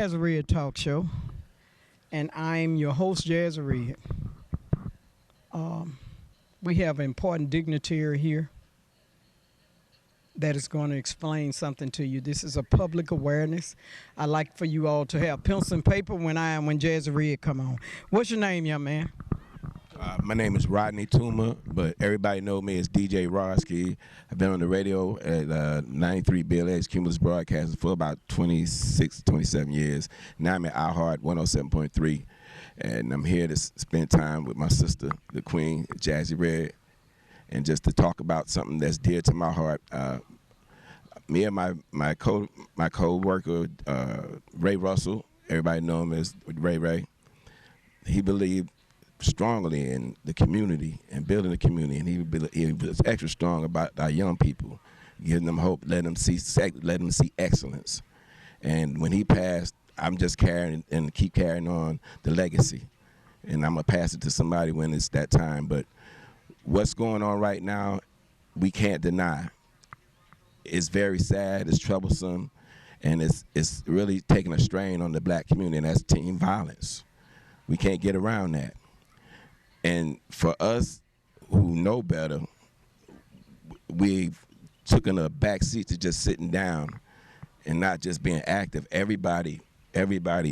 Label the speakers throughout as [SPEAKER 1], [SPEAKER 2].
[SPEAKER 1] Jazzy Talk Show, and I'm your host, Jazzy. We have an important dignitary here that is going to explain something to you. This is a public awareness. I like for you all to have pencil and paper when Jazzy come on. What's your name, young man?
[SPEAKER 2] My name is Rodney Tuma, but everybody know me as DJ Rodski. I've been on the radio at 93 BLX Cumulus Broadcasting for about 26, 27 years. Now I'm at iHeart 107.3, and I'm here to spend time with my sister, the Queen, Jazzy, and just to talk about something that's dear to my heart. Me and my co-worker, Ray Russell, everybody know him as Ray. He believed strongly in the community and building the community, and he was extra strong about our young people, giving them hope, letting them see excellence. And when he passed, I'm just carrying and keep carrying on the legacy, and I'm gonna pass it to somebody when it's that time. But what's going on right now, we can't deny. It's very sad, it's troublesome, and it's really taking a strain on the black community, and that's teen violence. We can't get around that. And for us who know better, we've taken a back seat to just sitting down and not just being active. Everybody,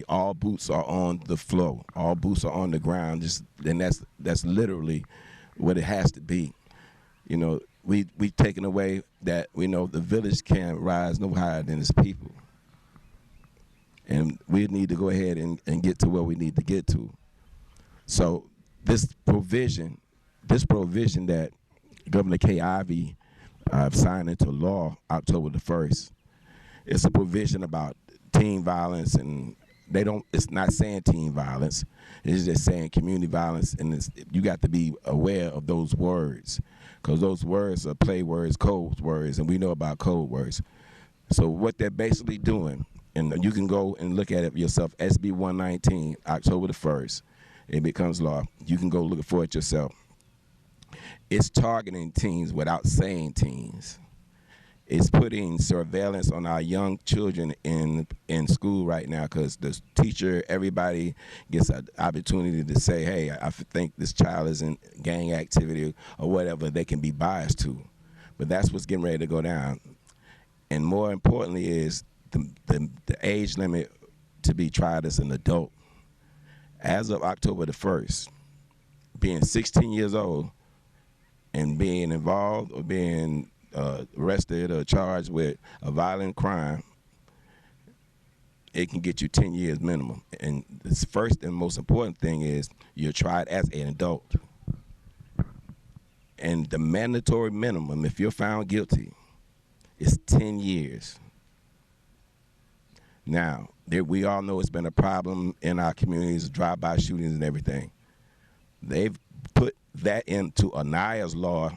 [SPEAKER 2] all boots are on the floor. All boots are on the ground. And that's literally what it has to be. You know, we've taken away that we know the village can't rise no higher than its people. And we need to go ahead and get to where we need to get to. So this provision that Governor Kay Ivey signed into law October the 1st, it's a provision about teen violence, and it's not saying teen violence, it's just saying community violence, and you got to be aware of those words, because those words are play words, code words, and we know about code words. So what they're basically doing, and you can go and look at it yourself, SB19, October the 1st, it becomes law. You can go look for it yourself. It's targeting teens without saying teens. It's putting surveillance on our young children in school right now, because the teacher, everybody gets an opportunity to say, hey, I think this child is in gang activity or whatever they can be biased to. But that's what's getting ready to go down. And more importantly is the age limit to be tried as an adult. As of October the 1st, being 16 years old and being involved or being arrested or charged with a violent crime, it can get you 10 years minimum. And the first and most important thing is you're tried as an adult. And the mandatory minimum, if you're found guilty, is 10 years. Now, we all know it's been a problem in our communities, drive-by shootings and everything. They've put that into Anaya's law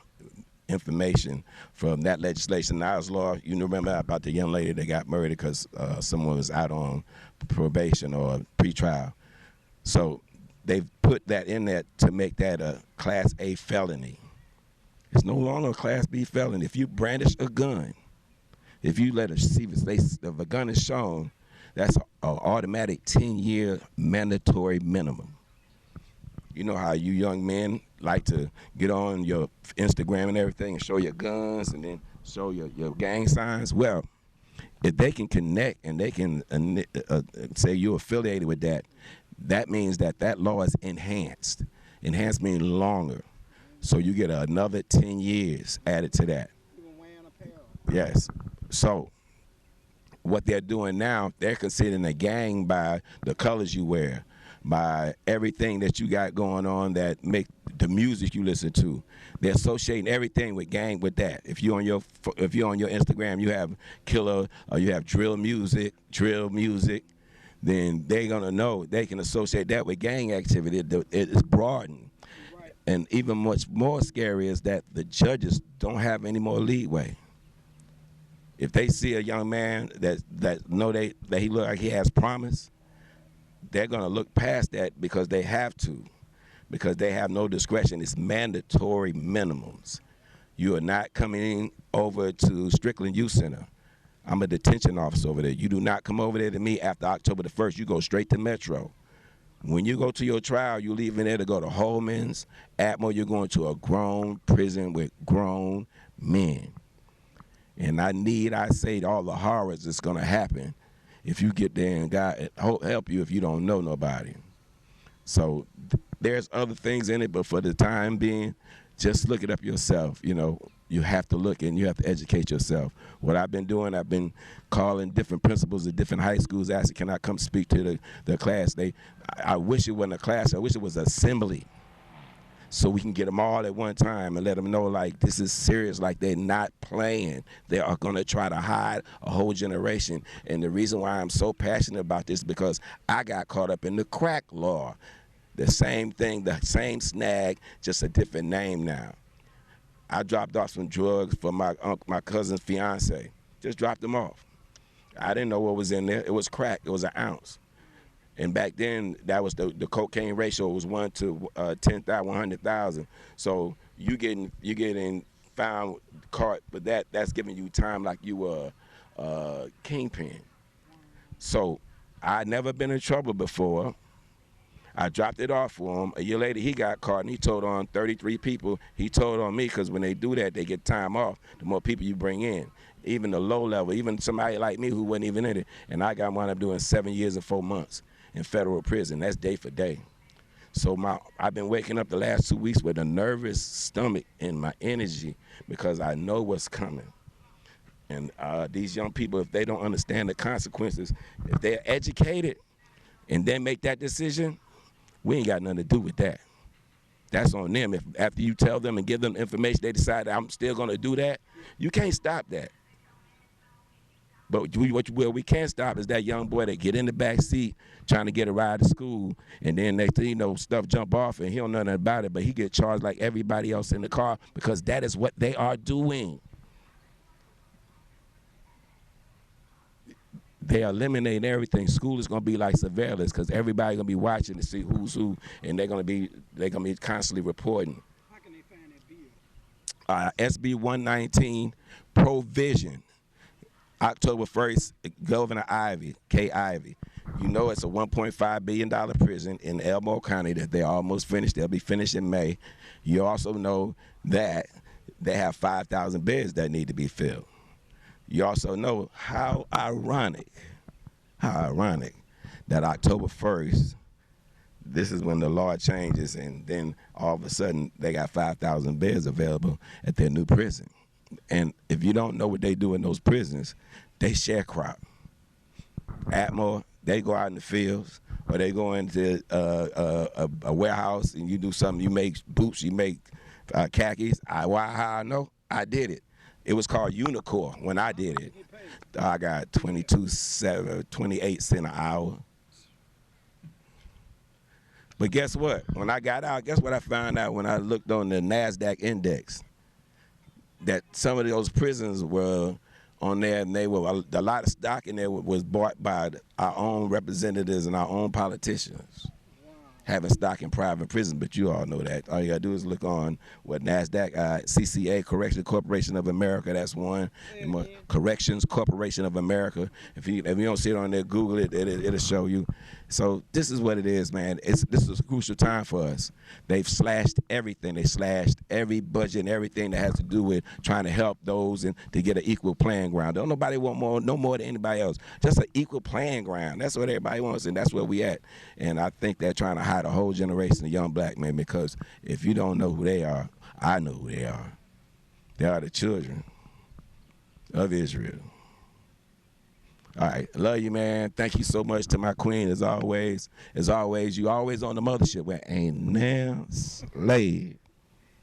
[SPEAKER 2] information from that legislation. Anaya's law, you remember about the young lady that got murdered because someone was out on probation or pretrial. So they've put that in there to make that a Class A felony. It's no longer a Class B felony. If you brandish a gun, if you let us see if a gun is shown, that's an automatic 10-year mandatory minimum. You know how you young men like to get on your Instagram and everything and show your guns and then show your gang signs? Well, if they can connect and they can say you're affiliated with that, that means that law is enhanced. Enhanced means longer. So you get another 10 years added to that. Yes. So what they're doing now, they're considering a gang by the colors you wear, by everything that you got going on that make the music you listen to. They're associating everything with gang with that. If you're on your Instagram, you have killer or you have drill music, then they're gonna know they can associate that with gang activity. It is broadened. Right. And even much more scary is that the judges don't have any more leeway. If they see a young man that know that he look like he has promise, they're going to look past that because they have to, because they have no discretion. It's mandatory minimums. You are not coming over to Strickland Youth Center. I'm a detention officer over there. You do not come over there to me after October the 1st. You go straight to Metro. When you go to your trial, you leaving there to go to Holman's. Atmore, you're going to a grown prison with grown men. And I say all the horrors that's going to happen if you get there, and God help you if you don't know nobody. So there's other things in it, but for the time being, just look it up yourself. You know, you have to look and you have to educate yourself. What I've been doing, I've been calling different principals at different high schools, asking, can I come speak to the class? I wish it wasn't a class. I wish it was an assembly, so we can get them all at one time and let them know, like, this is serious, like they're not playing. They are going to try to hide a whole generation. And the reason why I'm so passionate about this is because I got caught up in the crack law. The same thing, the same snag, just a different name now. I dropped off some drugs for my cousin's fiance. Just dropped them off. I didn't know what was in there. It was crack. It was an ounce. And back then, that was the cocaine ratio was 1 to 10,000, 100,000. So you getting found, caught, but that's giving you time like you were a kingpin. So I'd never been in trouble before. I dropped it off for him. A year later, he got caught, and he told on 33 people. He told on me, because when they do that, they get time off, the more people you bring in. Even the low level, even somebody like me who wasn't even in it. And I wound up doing 7 years and 4 months in federal prison. That's day for day. So I've been waking up the last 2 weeks with a nervous stomach and my energy, because I know what's coming. And these young people, if they don't understand the consequences, if they're educated and then make that decision, we ain't got nothing to do with that. That's on them. If after you tell them and give them information, they decide that I'm still going to do that, you can't stop that. But what we can't stop is that young boy that get in the back seat trying to get a ride to school, and then next thing you know, stuff jump off, and he don't know nothing about it, but he get charged like everybody else in the car, because that is what they are doing. They eliminate everything. School is going to be like surveillance, because everybody's going to be watching to see who's who, and they're going to be constantly reporting.
[SPEAKER 1] How can they find that bill?
[SPEAKER 2] SB19 provision. October 1st, Governor Ivey, Kay Ivey. You know it's a $1.5 billion prison in Elmo County that they're almost finished. They'll be finished in May. You also know that they have 5,000 beds that need to be filled. You also know how ironic that October 1st, this is when the law changes, and then all of a sudden they got 5,000 beds available at their new prison. And if you don't know what they do in those prisons, they sharecrop. Atmore, they go out in the fields, or they go into a warehouse and you do something. You make boots, you make khakis. How I know? I did it. It was called Unicorn when I did it. I got 28 cents an hour. But guess what? When I got out, guess what I found out when I looked on the NASDAQ index? That some of those prisons were on there, and they were a lot of stock in there was bought by our own representatives and our own politicians. Having stock in private prisons, but you all know that. All you gotta do is look on what NASDAQ, CCA, Corrections Corporation of America, that's one. Corrections Corporation of America. If you don't see it on there, Google it, it'll show you. So this is what it is, man. This is a crucial time for us. They've slashed everything. They slashed every budget and everything that has to do with trying to help those and to get an equal playing ground. Don't nobody want no more than anybody else. Just an equal playing ground. That's what everybody wants, and that's where we at. And I think they're trying to hide a whole generation of young black men, because if you don't know who they are, I know who they are. They are the children of Israel. All right, love you, man. Thank you so much to my queen, as always. As always, you always on the mothership where ain't now slave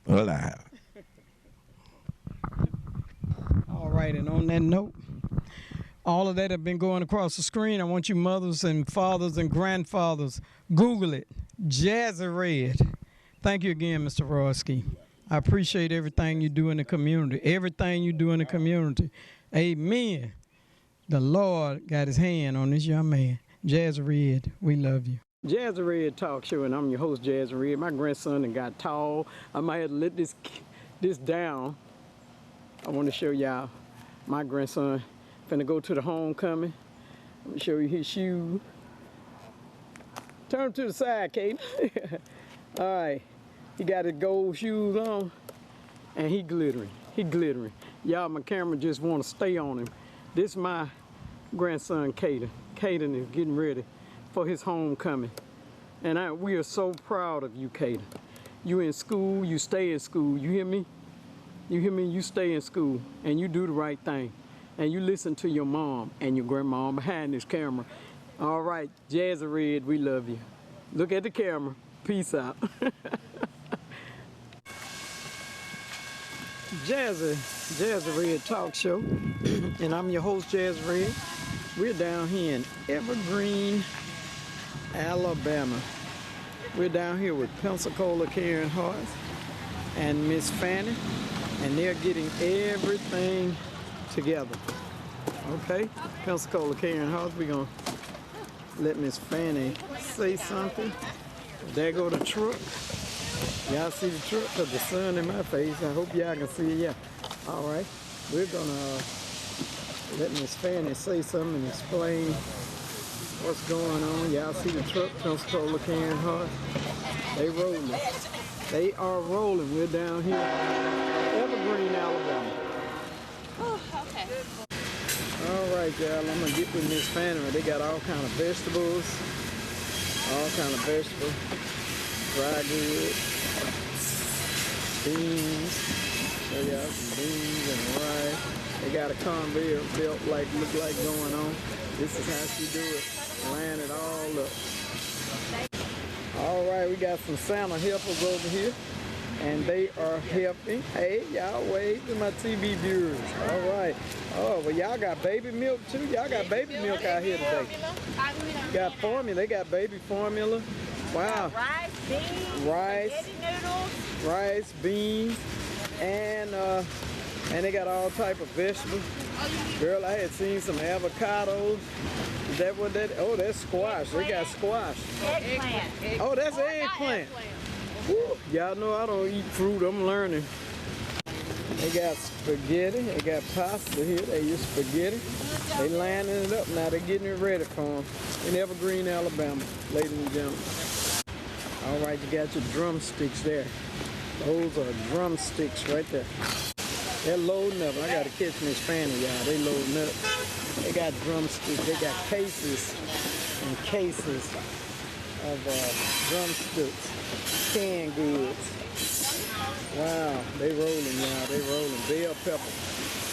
[SPEAKER 2] alive.
[SPEAKER 1] All right, and on that note, all of that have been going across the screen. I want you mothers and fathers and grandfathers, Google it, Jazzy Red. Thank you again, Mr. Rodski. I appreciate everything you do in the community, everything you do in the community. Amen. The Lord got his hand on this young man. Jazzy Red, we love you. Jazzy Red Talk Show, and I'm your host, Jazzy Red. My grandson and got tall. I might have to let this down. I want to show y'all my grandson Finna go to the homecoming. Let me show you his shoes. Turn him to the side, Kate. All right, he got his gold shoes on, and he glittering. He glittering. Y'all, my camera just want to stay on him. This is my grandson, Caden. Caden is getting ready for his homecoming. And we are so proud of you, Caden. You in school, you stay in school. You hear me? You hear me? You stay in school, and you do the right thing. And you listen to your mom and your grandma behind this camera. All right, Jazzy Red, we love you. Look at the camera. Peace out. Jazzy Red Talk Show, and I'm your host, Jazzy Red. We're down here in Evergreen, Alabama. We're down here with Pensacola Caring Hearts and Miss Fannie, and they're getting everything together. Okay, Pensacola Caring Hearts, we're gonna let Miss Fannie say something. There go the truck. Y'all see the truck? Cause the sun in my face. I hope y'all can see it. Yeah. All right. We're gonna let Miss Fannie say something and explain what's going on. Y'all see the truck? Pensacola Caring Hearts. They rolling. They are rolling. We're down here, Evergreen, Alabama.
[SPEAKER 3] Oh, okay.
[SPEAKER 1] All right, y'all. I'm gonna get with Miss Fannie. They got all kind of vegetables. All kind of vegetables. Dry goods. Beans. Show y'all some beans and rice. They got a conveyor belt look like going on. This is how she do it. Line it all up. All right, we got some Santa helpers over here, and they are helping. Hey, y'all wave to my TV viewers. All right. Oh, well, y'all got baby milk too. Y'all got baby milk out here today. Got formula. They got baby formula. Wow.
[SPEAKER 3] Rice, beans,
[SPEAKER 1] Rice.
[SPEAKER 3] spaghetti noodles.
[SPEAKER 1] Rice, beans, and they got all type of vegetables. Girl, I had seen some avocados. Is that what that? Oh, that's squash. They got squash.
[SPEAKER 3] Eggplant.
[SPEAKER 1] Oh, that's eggplant. Woo. Y'all know I don't eat fruit. I'm learning. They got spaghetti. They got pasta here. They use spaghetti. They lining it up now. They're getting it ready for them in Evergreen, Alabama, ladies and gentlemen. All right, you got your drumsticks there. Those are drumsticks right there. They're loading up. I gotta catch Miss Fannie, y'all. They loading up. They got drumsticks. They got cases and cases of drumsticks, canned goods. Wow, they rolling, y'all. They rolling. Bell pepper.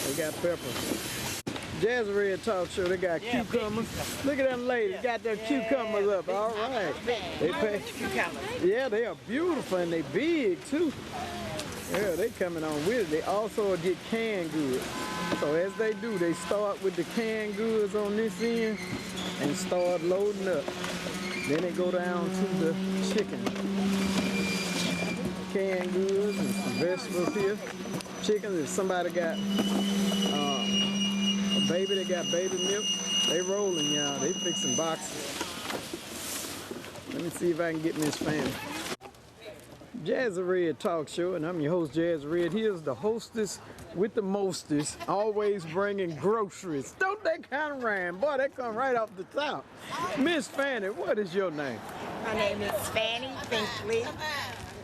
[SPEAKER 1] They got peppers. Jazzy Red Talk Show, they got cucumbers. Look at them ladies, got their cucumbers up. All right. They pay. Yeah, they are beautiful and they big too. Yeah, they coming on with it. They also get canned goods. So as they do, they start with the canned goods on this end and start loading up. Then they go down to the chicken. Canned goods and some vegetables here. Chicken, if somebody got a baby, they got baby milk. They rolling, y'all. They fixing boxes. Let me see if I can get Miss Fannie. Jazzy Red Talk Show, and I'm your host, Jazzy Red. Here's the hostess with the mostest, always bringing groceries. Don't that kind of rhyme? Boy, that come right off the top. Miss Fannie, what is your name?
[SPEAKER 3] My name is Fannie Finkley.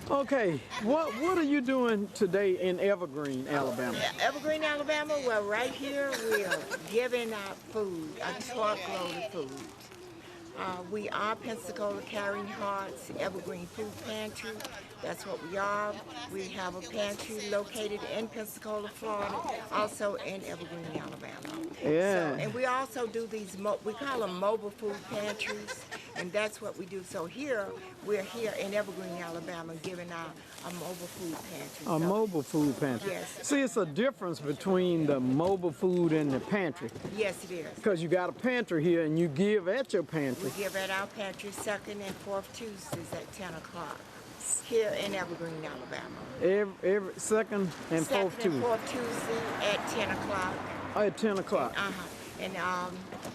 [SPEAKER 1] Okay, what are you doing today in Evergreen, Alabama?
[SPEAKER 3] Evergreen, Alabama, well, right here we are giving out food, a truckload of food. We are Pensacola Caring Hearts Evergreen Food Pantry. That's what we are. We have a pantry located in Pensacola, Florida, also in Evergreen, Alabama.
[SPEAKER 1] Yeah.
[SPEAKER 3] And we also do these, we call them mobile food pantries, and that's what we do. So we're here in Evergreen, Alabama, giving out a mobile food pantry.
[SPEAKER 1] A mobile food pantry.
[SPEAKER 3] Yes.
[SPEAKER 1] See, it's a difference between the mobile food and the pantry.
[SPEAKER 3] Yes, it is.
[SPEAKER 1] Because you got a pantry here and you give at your pantry.
[SPEAKER 3] We give at our pantry second and fourth Tuesdays at 10 o'clock here in Evergreen, Alabama.
[SPEAKER 1] Every second and fourth
[SPEAKER 3] Second and
[SPEAKER 1] Tuesday.
[SPEAKER 3] fourth Tuesday at 10 o'clock.
[SPEAKER 1] Oh, at 10 o'clock.
[SPEAKER 3] And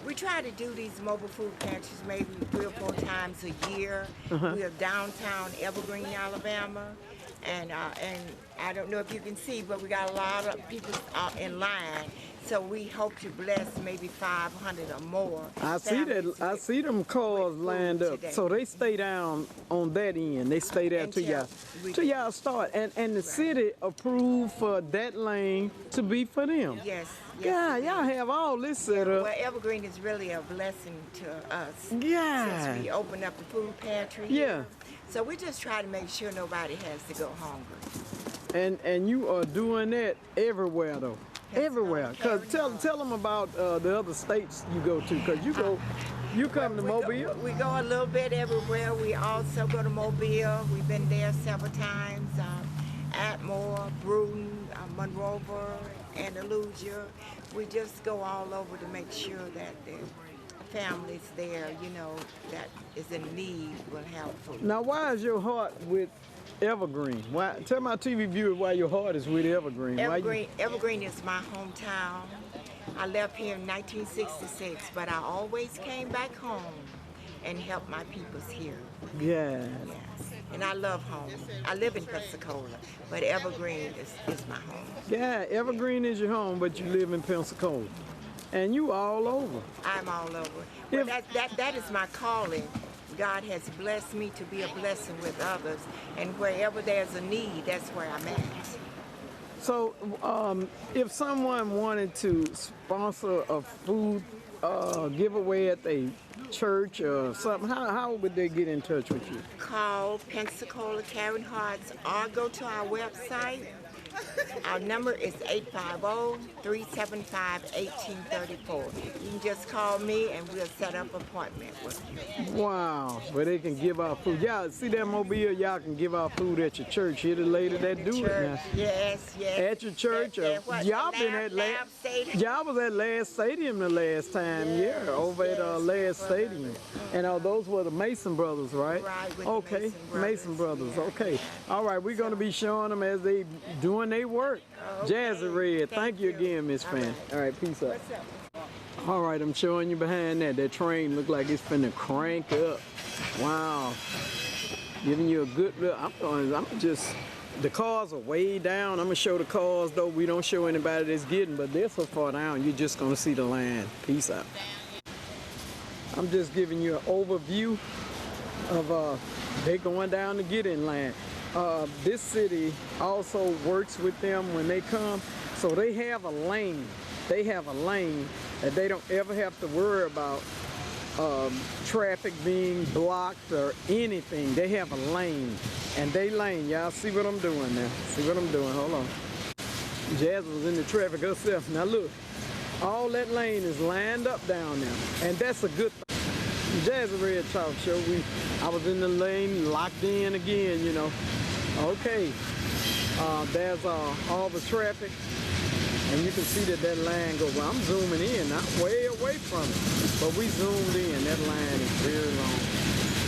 [SPEAKER 3] we try to do these mobile food pantries maybe 3 or 4 times a year. We are downtown Evergreen, Alabama. And I don't know if you can see, but we got a lot of people in line. So we hope to bless maybe 500 or more.
[SPEAKER 1] I see that. I see them cars lined up.
[SPEAKER 3] today.
[SPEAKER 1] So they stay down on that end. They stay there till y'all start. And the city approved for that lane to be for them.
[SPEAKER 3] Yes.
[SPEAKER 1] Yeah, y'all have all this set up.
[SPEAKER 3] Well, Evergreen is really a blessing to us.
[SPEAKER 1] Yeah.
[SPEAKER 3] Since we opened up the food pantry.
[SPEAKER 1] Yeah.
[SPEAKER 3] Here. So we just try to make sure nobody has to go hungry.
[SPEAKER 1] And you are doing that everywhere though. Everywhere. Cause tell them about the other states you go to. Cause you come to Mobile.
[SPEAKER 3] We go a little bit everywhere. We also go to Mobile. We've been there several times. Atmore, Bruton, Monroeville, Andalusia. We just go all over to make sure that the families there, you know, that is in need will have food.
[SPEAKER 1] Now, why is your heart with Evergreen? Why? Tell my TV viewers why your heart is with Evergreen.
[SPEAKER 3] Evergreen is my hometown. I left here in 1966, but I always came back home and helped my peoples here.
[SPEAKER 1] Yeah.
[SPEAKER 3] Yes. And I love home. I live in Pensacola, but Evergreen is my home.
[SPEAKER 1] Yeah, Evergreen is your home, but you live in Pensacola. And you all over.
[SPEAKER 3] I'm all over. Well, that is my calling. God has blessed me to be a blessing with others, and wherever there's a need, that's where I'm at.
[SPEAKER 1] So, if someone wanted to sponsor a food giveaway at a church or something, how would they get in touch with you?
[SPEAKER 3] Call Pensacola Caring Hearts or go to our website. Our number is 850-375-1834. You can just call me and we'll set up an appointment with you.
[SPEAKER 1] Wow, where they can give out food. Y'all see that Mobile? Y'all can give out food at your church. Here the lady that do it now.
[SPEAKER 3] Yes.
[SPEAKER 1] At your church. Y'all been at y'all was at last stadium the last time, over at last stadium. And those were the Mason brothers, right?
[SPEAKER 3] Right. With
[SPEAKER 1] okay,
[SPEAKER 3] the
[SPEAKER 1] Mason brothers. Okay. All right, we're gonna be showing them as they doing their work. Jazzy Red, thank you again, Miss Fannie. All right, peace out. All right, I'm showing you behind that. That train look like it's finna crank up. Wow. Giving you a good look. The cars are way down. I'm gonna show the cars though. We don't show anybody that's getting, but they're so far down, you're just gonna see the line. Peace out. I'm just giving you an overview of they going down to get in line. This city also works with them when they come, so they have a lane. They have a lane that they don't ever have to worry about traffic being blocked or anything. They have a lane, and they lane. Y'all see what I'm doing now? See what I'm doing? Hold on. Jazz was in the traffic herself. Now look, all that lane is lined up down there, and that's a good thing. Jazzy Red Talk Show. I was in the lane, locked in again, you know. Okay, there's all the traffic, and you can see that line goes. Well, I'm zooming in, not way away from it, but we zoomed in. That line is very long.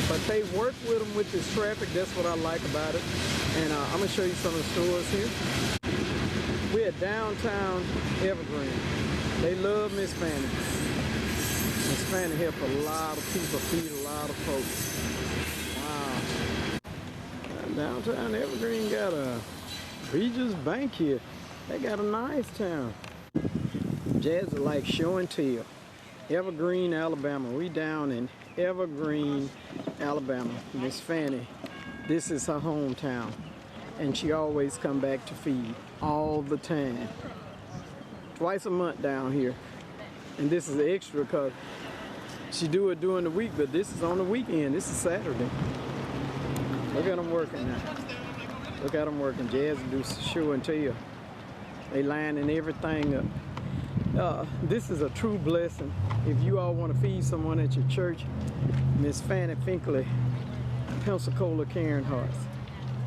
[SPEAKER 1] But they work with them with this traffic. That's what I like about it. And I'm gonna show you some of the stores here. We're at downtown Evergreen. They love Miss Fannie. Miss Fannie help a lot of people, feed a lot of folks. Wow. Downtown Evergreen got a Regis Bank here. They got a nice town. Jazzy like show and tell. Evergreen, Alabama. We down in Evergreen, Alabama. Miss Fannie, this is her hometown. And she always come back to feed all the time. Twice a month down here. And this is extra because she do it during the week, but this is on the weekend. This is Saturday. Look at them working now. Look at them working. Jazzy do show and tell. They lining everything up. This is a true blessing. If you all want to feed someone at your church, Miss Fannie Finkley, Pensacola Caring Hearts.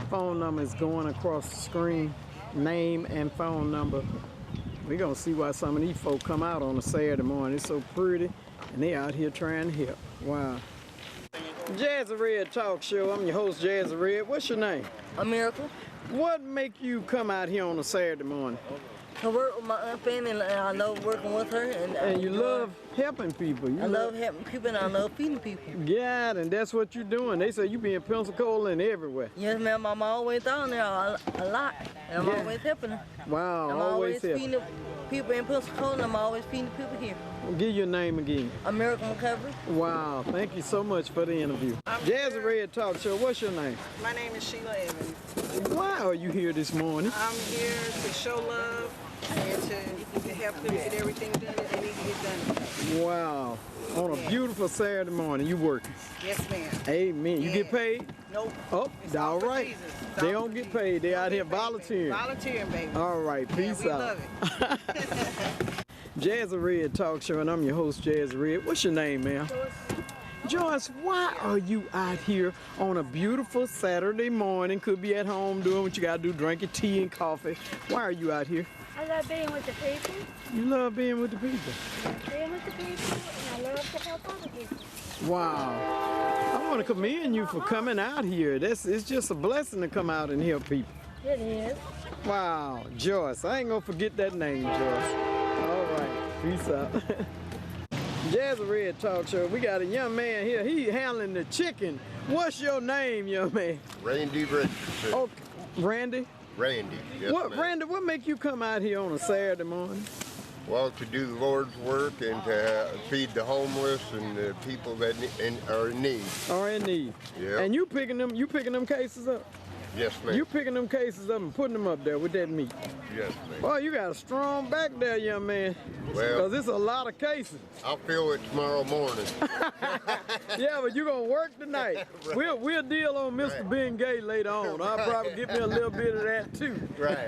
[SPEAKER 1] Phone number is going across the screen. Name and phone number. We're gonna see why some of these folk come out on a Saturday morning. It's so pretty, and they out here trying to help. Wow. Jazzy Red Talk Show. I'm your host, Jazzy Red. What's your name?
[SPEAKER 4] A Miracle.
[SPEAKER 1] What make you come out here on a Saturday morning?
[SPEAKER 4] I work with my Aunt Fannie, and I love working with her.
[SPEAKER 1] And you love helping people.
[SPEAKER 4] I love helping people and I love feeding people.
[SPEAKER 1] Yeah, and that's what you're doing. They say you be in Pensacola and everywhere.
[SPEAKER 4] Yes, ma'am. I'm always down there a lot. And I'm
[SPEAKER 1] Yeah.
[SPEAKER 4] always helping them.
[SPEAKER 1] Wow,
[SPEAKER 4] I'm
[SPEAKER 1] always helping.
[SPEAKER 4] feeding the people in Pensacola and I'm always feeding the people here.
[SPEAKER 1] Give your name again.
[SPEAKER 4] American Recovery.
[SPEAKER 1] Wow, thank you so much for the interview. Jazzy Red Talk Show, what's your name?
[SPEAKER 5] My name is Sheila Evans.
[SPEAKER 1] Why are you here this morning?
[SPEAKER 5] I'm here to show love and to help them get everything done that they need to get done.
[SPEAKER 1] Wow, on a beautiful Saturday morning, you working.
[SPEAKER 5] Yes, ma'am.
[SPEAKER 1] Amen. You get paid?
[SPEAKER 5] Nope.
[SPEAKER 1] Oh,
[SPEAKER 5] It's
[SPEAKER 1] all
[SPEAKER 5] for
[SPEAKER 1] right.
[SPEAKER 5] Jesus. It's
[SPEAKER 1] They
[SPEAKER 5] all
[SPEAKER 1] don't
[SPEAKER 5] for
[SPEAKER 1] get
[SPEAKER 5] Jesus.
[SPEAKER 1] paid. They out
[SPEAKER 5] Don't
[SPEAKER 1] here
[SPEAKER 5] get paid,
[SPEAKER 1] volunteering.
[SPEAKER 5] baby. Volunteering, baby.
[SPEAKER 1] All right, peace
[SPEAKER 5] we
[SPEAKER 1] out.
[SPEAKER 5] love it.
[SPEAKER 1] Jazzy Red Talk Show, and I'm your host, Jazzy Red. What's your name, ma'am? Joyce, why are you out here on a beautiful Saturday morning? Could be at home doing what you gotta do, drinking tea and coffee. Why are you out here?
[SPEAKER 6] I love being with the people,
[SPEAKER 1] You love being with the people.
[SPEAKER 6] and I love to help other people.
[SPEAKER 1] Wow. I want to commend you for coming out here. It's just a blessing to come out and help people.
[SPEAKER 6] It is.
[SPEAKER 1] Wow, Joyce. I ain't gonna forget that name, Joyce. All right, peace out. Jazzy Red Talk Show. We got a young man here. He handling the chicken. What's your name, young man?
[SPEAKER 7] Randy Richardson.
[SPEAKER 1] Oh, Randy.
[SPEAKER 7] Randy. Yes,
[SPEAKER 1] What,
[SPEAKER 7] ma'am.
[SPEAKER 1] Randy? What make you come out here on a Saturday morning?
[SPEAKER 7] Well, to do the Lord's work and to feed the homeless and the people that are in need.
[SPEAKER 1] Or in need?
[SPEAKER 7] Yeah.
[SPEAKER 1] And you picking them cases up?
[SPEAKER 7] Yes, ma'am.
[SPEAKER 1] You picking them cases up and putting them up there with that meat?
[SPEAKER 7] Yes, ma'am.
[SPEAKER 1] Well, you got a strong back there, young man.
[SPEAKER 7] Well-
[SPEAKER 1] Because it's a lot of cases.
[SPEAKER 7] I'll feel it tomorrow morning.
[SPEAKER 1] Yeah, but you're going to work tonight.
[SPEAKER 7] Right.
[SPEAKER 1] We'll deal on Mr.
[SPEAKER 7] Right.
[SPEAKER 1] Ben Gay later on. I'll probably get me a little bit of that too.
[SPEAKER 7] Right.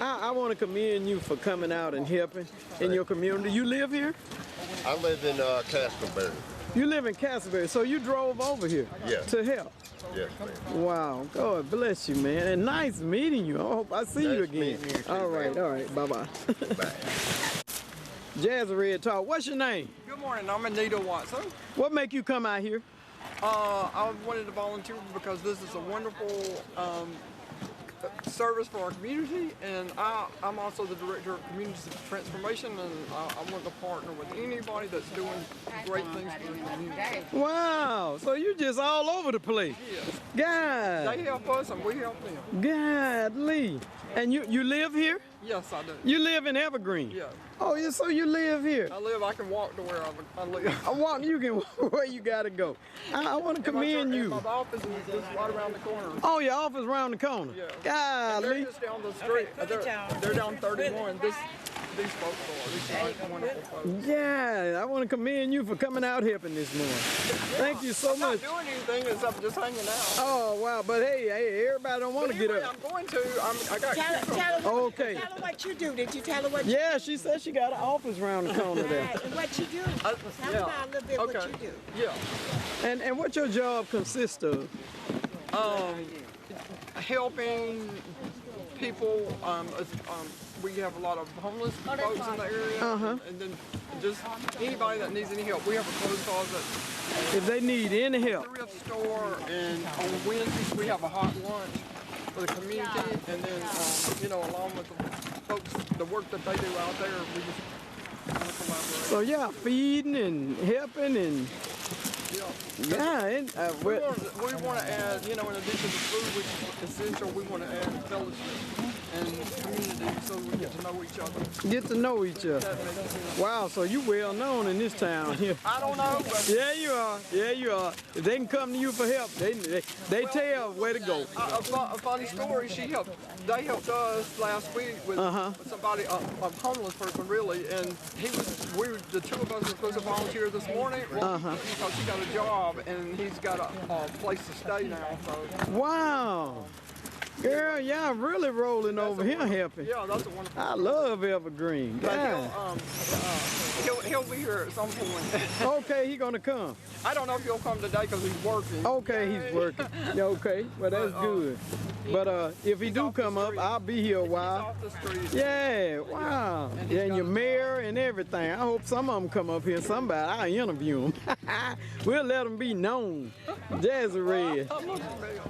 [SPEAKER 1] I want to commend you for coming out and helping in your community. You live here?
[SPEAKER 7] I live in Castleberry.
[SPEAKER 1] You live in Castleberry, so you drove over here
[SPEAKER 7] Yes.
[SPEAKER 1] to help.
[SPEAKER 7] Yes, ma'am.
[SPEAKER 1] Wow, God bless you, man. And nice meeting you. I hope I see you
[SPEAKER 7] Nice
[SPEAKER 1] again.
[SPEAKER 7] meeting you too,
[SPEAKER 1] All right,
[SPEAKER 7] man.
[SPEAKER 1] all right. Bye-bye.
[SPEAKER 7] Bye.
[SPEAKER 1] Jazzy Red Talk, what's your name?
[SPEAKER 8] Good morning, I'm Anita Watson.
[SPEAKER 1] What make you come out here?
[SPEAKER 8] I wanted to volunteer because this is a wonderful service for our community, and I'm also the Director of Community Transformation, and I want to partner with anybody that's doing great things for the community.
[SPEAKER 1] Wow, so you just all over the place.
[SPEAKER 8] Yes.
[SPEAKER 1] God,
[SPEAKER 8] They help us and we help them.
[SPEAKER 1] godly. And you live here?
[SPEAKER 8] Yes, I do.
[SPEAKER 1] You live in Evergreen?
[SPEAKER 8] Yeah.
[SPEAKER 1] Oh, yeah, so you live here.
[SPEAKER 8] I can walk to where I live.
[SPEAKER 1] I want you can where you gotta go. I want to commend you.
[SPEAKER 8] My office is just right around the corner.
[SPEAKER 1] Oh, your office around the corner.
[SPEAKER 8] Yeah. And they're
[SPEAKER 1] Golly.
[SPEAKER 8] just down the street. They're down 31. These folks are. These are wonderful folks.
[SPEAKER 1] Yeah, I want to commend you for coming out helping this morning. Thank you so
[SPEAKER 8] I'm
[SPEAKER 1] much.
[SPEAKER 8] not doing anything except just hanging out.
[SPEAKER 1] Oh, wow, but hey, everybody don't want
[SPEAKER 8] But
[SPEAKER 1] to get
[SPEAKER 8] anyway,
[SPEAKER 1] up.
[SPEAKER 8] I'm going to. I got
[SPEAKER 3] Tell her,
[SPEAKER 1] Okay.
[SPEAKER 3] tell her what you do. Did you tell her what you
[SPEAKER 1] Yeah, she said she got an office around the corner
[SPEAKER 3] do?
[SPEAKER 1] there.
[SPEAKER 3] Right, and what you do? Tell
[SPEAKER 8] yeah.
[SPEAKER 3] her about a little bit
[SPEAKER 8] Okay.
[SPEAKER 3] what you do.
[SPEAKER 8] Yeah.
[SPEAKER 1] And what your job consists of?
[SPEAKER 8] Helping people. We have a lot of homeless folks in the area, and then just anybody that needs any help. We have a clothes closet,
[SPEAKER 1] If they need any help.
[SPEAKER 8] thrift store, and on Wednesdays we have a hot lunch for the community, and then along with the folks, the work that they do out there, we just want to collaborate.
[SPEAKER 1] So yeah, feeding and helping and yeah, and,
[SPEAKER 8] We want to add, in addition to food, which is essential, we want to add fellowship and community so we get to know each other.
[SPEAKER 1] get to know each other.
[SPEAKER 8] That makes sense.
[SPEAKER 1] Wow, so you well known in this town here.
[SPEAKER 8] I don't know, but
[SPEAKER 1] Yeah, you are. Yeah, you are. If they can come to you for help, they tell where to go.
[SPEAKER 8] a funny story. They helped us last week with somebody, a homeless person really, and the two of us were supposed to volunteer this morning because he got a job and he's got a place to stay now. So
[SPEAKER 1] Wow. Girl, y'all really rolling over here helping.
[SPEAKER 8] yeah, that's a wonderful.
[SPEAKER 1] I love Evergreen.
[SPEAKER 8] But
[SPEAKER 1] God.
[SPEAKER 8] he'll be here at some point.
[SPEAKER 1] Okay, he gonna come.
[SPEAKER 8] I don't know if he'll come today because he's working.
[SPEAKER 1] Okay, he's working. Yeah, okay, well that's good. But if he do come up, I'll be here a
[SPEAKER 8] He's
[SPEAKER 1] while.
[SPEAKER 8] off the street.
[SPEAKER 1] Yeah, wow. Yeah, and your mayor and everything. I hope some of them come up here. Somebody, I'll interview them. We'll let them be known. Jazzy Red.
[SPEAKER 8] I'm looking for you.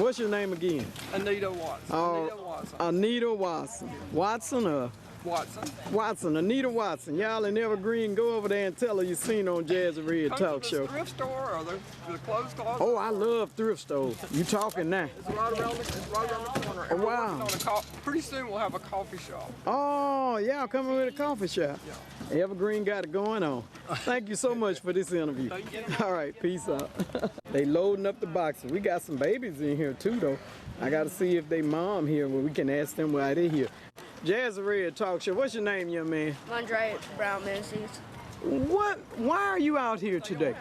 [SPEAKER 1] What's your name again?
[SPEAKER 8] Anita Watson.
[SPEAKER 1] Oh,
[SPEAKER 8] Anita Watson.
[SPEAKER 1] Anita Watson. Watson or
[SPEAKER 8] Watson.
[SPEAKER 1] Anita Watson. Y'all in Evergreen, go over there and tell her you seen her on Jazzy Red Talk Show.
[SPEAKER 8] The thrift store or the clothes closet.
[SPEAKER 1] Oh, I love thrift stores. You talking now?
[SPEAKER 8] It's right around the corner. And
[SPEAKER 1] wow.
[SPEAKER 8] Pretty soon we'll have a coffee shop.
[SPEAKER 1] Oh, y'all coming with a coffee shop. Yeah. Evergreen got it going on. Thank you so much for this interview.
[SPEAKER 8] Thank you.
[SPEAKER 1] All right, peace out. They loading up the boxes. We got some babies in here too, though. I got to see if they mom here where we can ask them why they're here. Jazzy Red Talk Show. What's your name, young man?
[SPEAKER 6] Andre Brown Menzies.
[SPEAKER 1] Why are you out here today?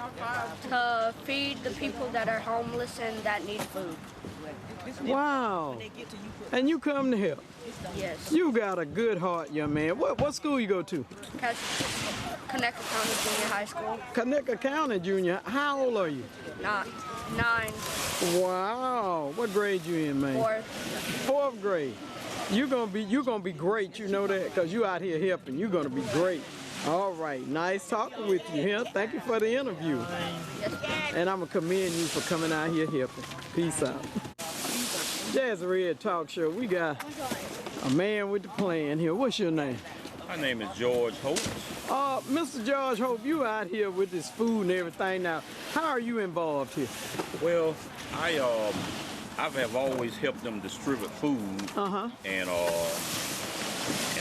[SPEAKER 6] To feed the people that are homeless and that need food.
[SPEAKER 1] Wow. And you come to help?
[SPEAKER 6] Yes.
[SPEAKER 1] You got a good heart, young man. What school you go to?
[SPEAKER 6] Connecticut County Junior High School.
[SPEAKER 1] Connecticut County Junior. How old are you?
[SPEAKER 6] 9.
[SPEAKER 1] Wow. What grade you in, man?
[SPEAKER 6] 4th.
[SPEAKER 1] 4th grade. You're gonna be great, you know that, because you out here helping. You're gonna be great. All right, nice talking with you here. Thank you for the interview.
[SPEAKER 6] Yes.
[SPEAKER 1] And I'm gonna commend you for coming out here helping. Peace out. Jazzy Red Talk Show. We got a man with the plan here. What's your name?
[SPEAKER 9] My name is George Hope.
[SPEAKER 1] Mr. George Hope, you out here with this food and everything now. How are you involved here?
[SPEAKER 9] Well, I have always helped them distribute food. And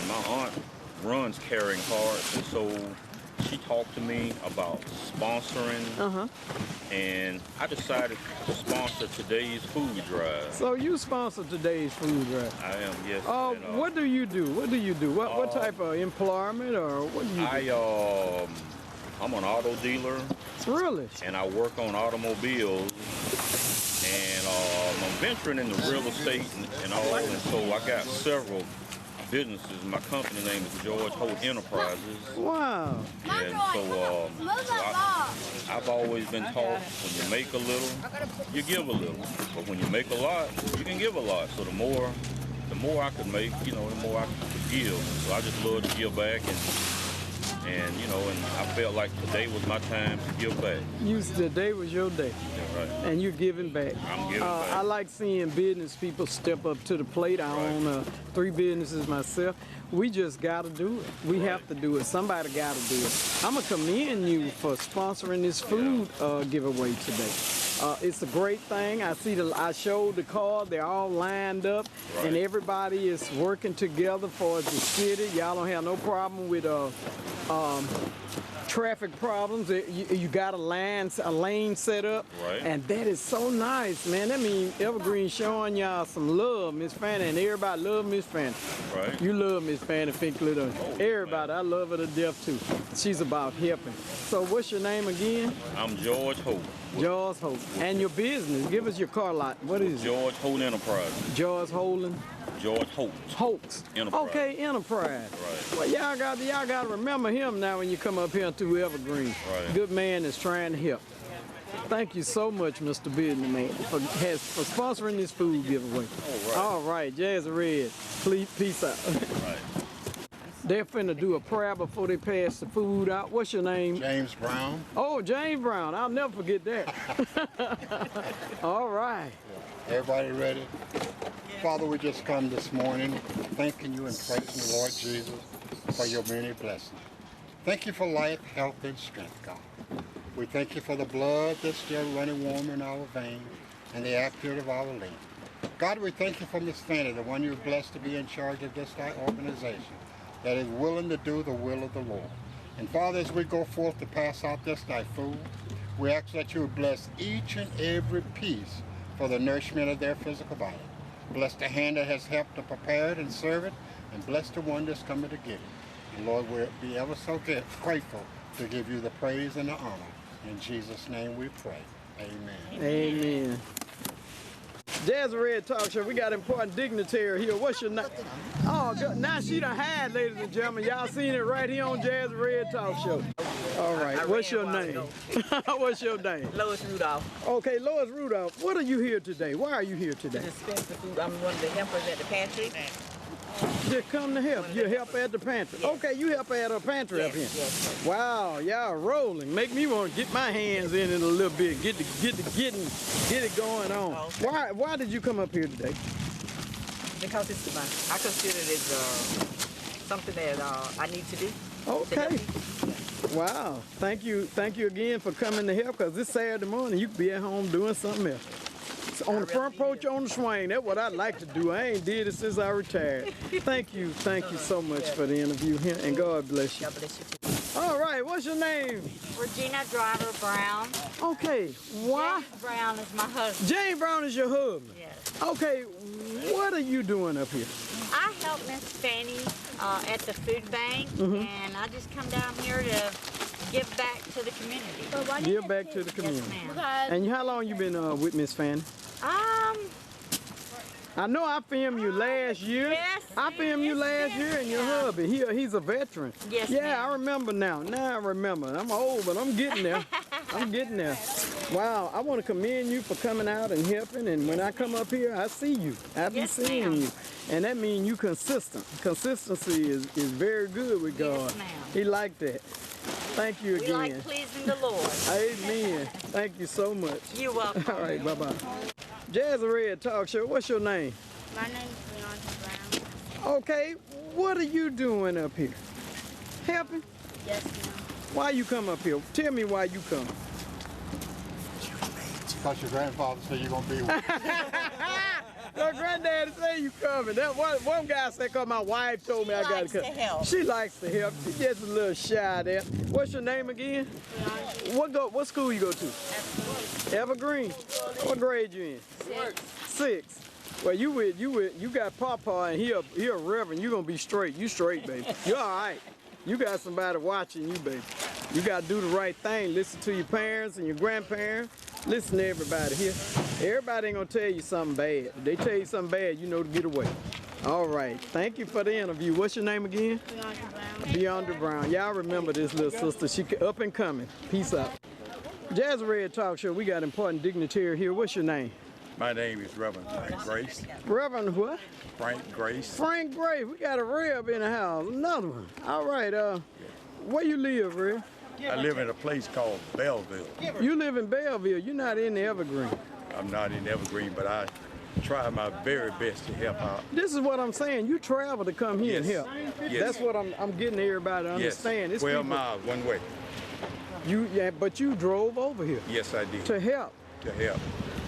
[SPEAKER 9] my aunt runs Caring Hearts, and so she talked to me about sponsoring. And I decided to sponsor today's food drive.
[SPEAKER 1] So you sponsor today's food drive?
[SPEAKER 9] I am, yes.
[SPEAKER 1] What do you do? What type of employment or what do you do?
[SPEAKER 9] I'm an auto dealer.
[SPEAKER 1] Really?
[SPEAKER 9] And I work on automobiles. And I'm venturing into real estate and all, and so I got several businesses. My company name is George Holt Enterprises.
[SPEAKER 1] Wow.
[SPEAKER 9] And so I've always been taught when you make a little, you give a little. But when you make a lot, you can give a lot. So the more I could make, the more I could give. So I just love to give back, and I felt like today was my time to give back. Today
[SPEAKER 1] was your day.
[SPEAKER 9] Yeah, right.
[SPEAKER 1] And you're giving back.
[SPEAKER 9] I'm giving back.
[SPEAKER 1] I like seeing business people step up to the plate. I own 3 businesses myself. We just got to do it. We have to do it. Somebody got to do it. I'm going to commend you for sponsoring this food giveaway today. It's a great thing. I showed the card. They're all lined up, and everybody is working together for the city. Y'all don't have no problem with traffic problems. You got a lane set up, and that is so nice, man. That means Evergreen showing y'all some love, Miss Fannie, and everybody love Miss Fannie.
[SPEAKER 9] Right.
[SPEAKER 1] You love Miss Fannie Finkley, don't you? Everybody, I love her to death too. She's about helping. So what's your name again?
[SPEAKER 9] I'm George Hope.
[SPEAKER 1] George Hope. And your business, give us your car lot. What is it?
[SPEAKER 9] George Holt Enterprises.
[SPEAKER 1] George Holden?
[SPEAKER 9] George Holt.
[SPEAKER 1] Holtz.
[SPEAKER 9] Enterprise.
[SPEAKER 1] Okay, Enterprise.
[SPEAKER 9] Right.
[SPEAKER 1] Well, y'all got to remember him now when you come up here to Evergreen.
[SPEAKER 9] Right.
[SPEAKER 1] Good man is trying to help. Thank you so much, Mr. Businessman, for sponsoring this food giveaway. All right, Jazzy Red, please, peace out.
[SPEAKER 9] Right.
[SPEAKER 1] They're finna do a prayer before they pass the food out. What's your name?
[SPEAKER 10] James Brown.
[SPEAKER 1] Oh, James Brown. I'll never forget that. All right.
[SPEAKER 10] Everybody ready? Father, we just come this morning thanking you and praising the Lord Jesus for your many blessings. Thank you for life, health, and strength, God. We thank you for the blood that's still running warm in our veins and the activity of our limbs. God, we thank you for Miss Fannie, the one you've blessed to be in charge of this thy organization that is willing to do the will of the Lord. And Father, as we go forth to pass out this thy food, we ask that you would bless each and every piece for the nourishment of their physical body. Bless the hand that has helped to prepare it and serve it, and bless the one that's coming to get it. And Lord, we'll be ever so grateful to give you the praise and the honor. In Jesus' name we pray. Amen.
[SPEAKER 1] Amen. Jazzy Red Talk Show, we got important dignitary here. What's your name? Oh, good. Now she done had, ladies and gentlemen. Y'all seen it right here on Jazzy Red Talk Show. All right, what's your name? What's your name?
[SPEAKER 11] Lois Rudolph.
[SPEAKER 1] Okay, Lois Rudolph, what are you here today? Why are you here today?
[SPEAKER 11] To dispense the food. I'm one of the helpers at the pantry.
[SPEAKER 1] Just come to help. You help at the pantry. Yes. Okay, you help at a pantry up here.
[SPEAKER 11] Yes.
[SPEAKER 1] Wow, y'all rolling. Make me want to get my hands in it a little bit. Get it going on. Okay. Why did you come up here today?
[SPEAKER 11] Because I consider it something that I need to do.
[SPEAKER 1] Okay. Wow. Thank you again for coming to help, because this Saturday morning you could be at home doing something else. So on the front porch, on the swing, that's what I like to do. I ain't did it since I retired. Thank you so much for the interview here, and God bless you.
[SPEAKER 11] God bless you too.
[SPEAKER 1] All right, what's your name?
[SPEAKER 12] Regina Driver Brown.
[SPEAKER 1] Okay, why?
[SPEAKER 12] James Brown is my husband.
[SPEAKER 1] James Brown is your husband?
[SPEAKER 12] Yes.
[SPEAKER 1] Okay, what are you doing up here?
[SPEAKER 12] I help Miss Fannie at the food bank, and I just come down here to give back to the community.
[SPEAKER 1] Give back to the community.
[SPEAKER 12] Yes, ma'am.
[SPEAKER 1] And how long you been with Miss Fannie? I know I filmed you last year.
[SPEAKER 12] Yes.
[SPEAKER 1] I filmed you last year, and your hubby, he's a veteran.
[SPEAKER 12] Yes,
[SPEAKER 1] yeah, I remember now. Now I remember. I'm old, but I'm getting there. I'm getting there. Wow, I want to commend you for coming out and helping, and when I come up here, I see you. I be seeing you. And that means you consistent. Consistency is very good with God.
[SPEAKER 12] Yes, ma'am.
[SPEAKER 1] He like that. Thank you again.
[SPEAKER 12] We like pleasing the Lord.
[SPEAKER 1] Amen. Thank you so much.
[SPEAKER 12] You're welcome.
[SPEAKER 1] All right, bye-bye. Jazzy Red Talk Show, what's your name?
[SPEAKER 6] My name's Leandra Brown.
[SPEAKER 1] Okay, what are you doing up here? Helping?
[SPEAKER 6] Yes, ma'am.
[SPEAKER 1] Why you come up here? Tell me why you come.
[SPEAKER 10] Because your grandfather said you're going to be with
[SPEAKER 1] Your granddaddy say you coming. That one guy said, because my wife told me I got to come. She likes to help. She gets a little shy there. What's your name again? What school you go to? Evergreen. What grade you in? 6. Well, you got Papa, and he a reverend. You gonna be straight. You straight, baby. You all right. You got somebody watching you, baby. You got to do the right thing. Listen to your parents and your grandparents. Listen to everybody here. Everybody ain't gonna tell you something bad. If they tell you something bad, you know to get away. All right. Thank you for the interview. What's your name again? Leandra Brown. Y'all remember this little sister. She up and coming. Peace out. Jazzy Red Talk Show. We got important dignitary here. What's your name?
[SPEAKER 13] My name is Reverend Frank Grace.
[SPEAKER 1] Reverend what?
[SPEAKER 13] Frank Grace.
[SPEAKER 1] Frank Grace. We got a Reb in the house. Another one. All right. Where you live, Reb?
[SPEAKER 13] I live in a place called Belleville.
[SPEAKER 1] You live in Belleville. You're not in the Evergreen.
[SPEAKER 13] I'm not in Evergreen, but I try my very best to help out.
[SPEAKER 1] This is what I'm saying. You travel to come here and help.
[SPEAKER 13] Yes.
[SPEAKER 1] That's what I'm getting everybody to understand.
[SPEAKER 13] Yes. 12 miles one way.
[SPEAKER 1] But you drove over here.
[SPEAKER 13] Yes, I did.
[SPEAKER 1] To help.
[SPEAKER 13] To help.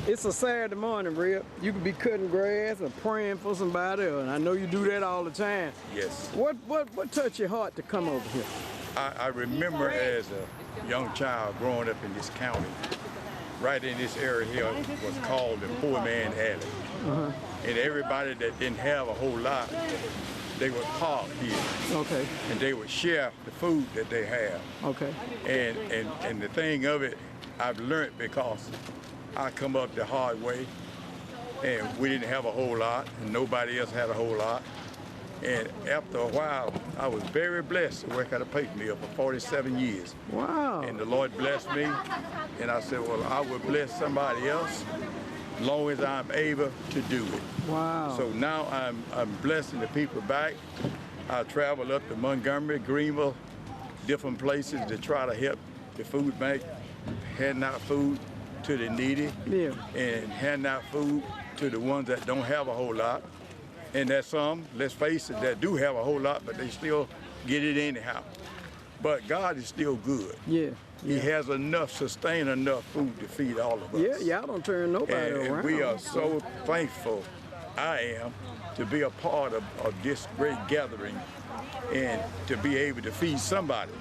[SPEAKER 1] It's a Saturday morning, Rip. You could be cutting grass or praying for somebody, and I know you do that all the time.
[SPEAKER 13] Yes.
[SPEAKER 1] What touched your heart to come over here?
[SPEAKER 13] I remember as a young child growing up in this county, right in this area here was called the Poor Man Alley. And everybody that didn't have a whole lot, they would park here. Okay. And they would share the food that they have. Okay. And the thing of it, I've learned because I come up the hard way, and we didn't have a whole lot, and nobody else had a whole lot. And after a while, I was very blessed to work at a paper mill for 47 years. Wow. And the Lord blessed me, and I said, well, I will bless somebody else as long as I'm able to do it. Wow. So now I'm blessing the people back. I travel up to Montgomery, Greenville, different places to try to help the food bank, handing out food to the needy, and handing out food to the ones that don't have a whole lot. And there's some, let's face it, that do have a whole lot, but they still get it anyhow. But God is still good. Yeah. He has enough, sustain enough food to feed all of us. Yeah, y'all don't turn nobody around. And we are so thankful, I am, to be a part of this great gathering and to be able to feed somebody.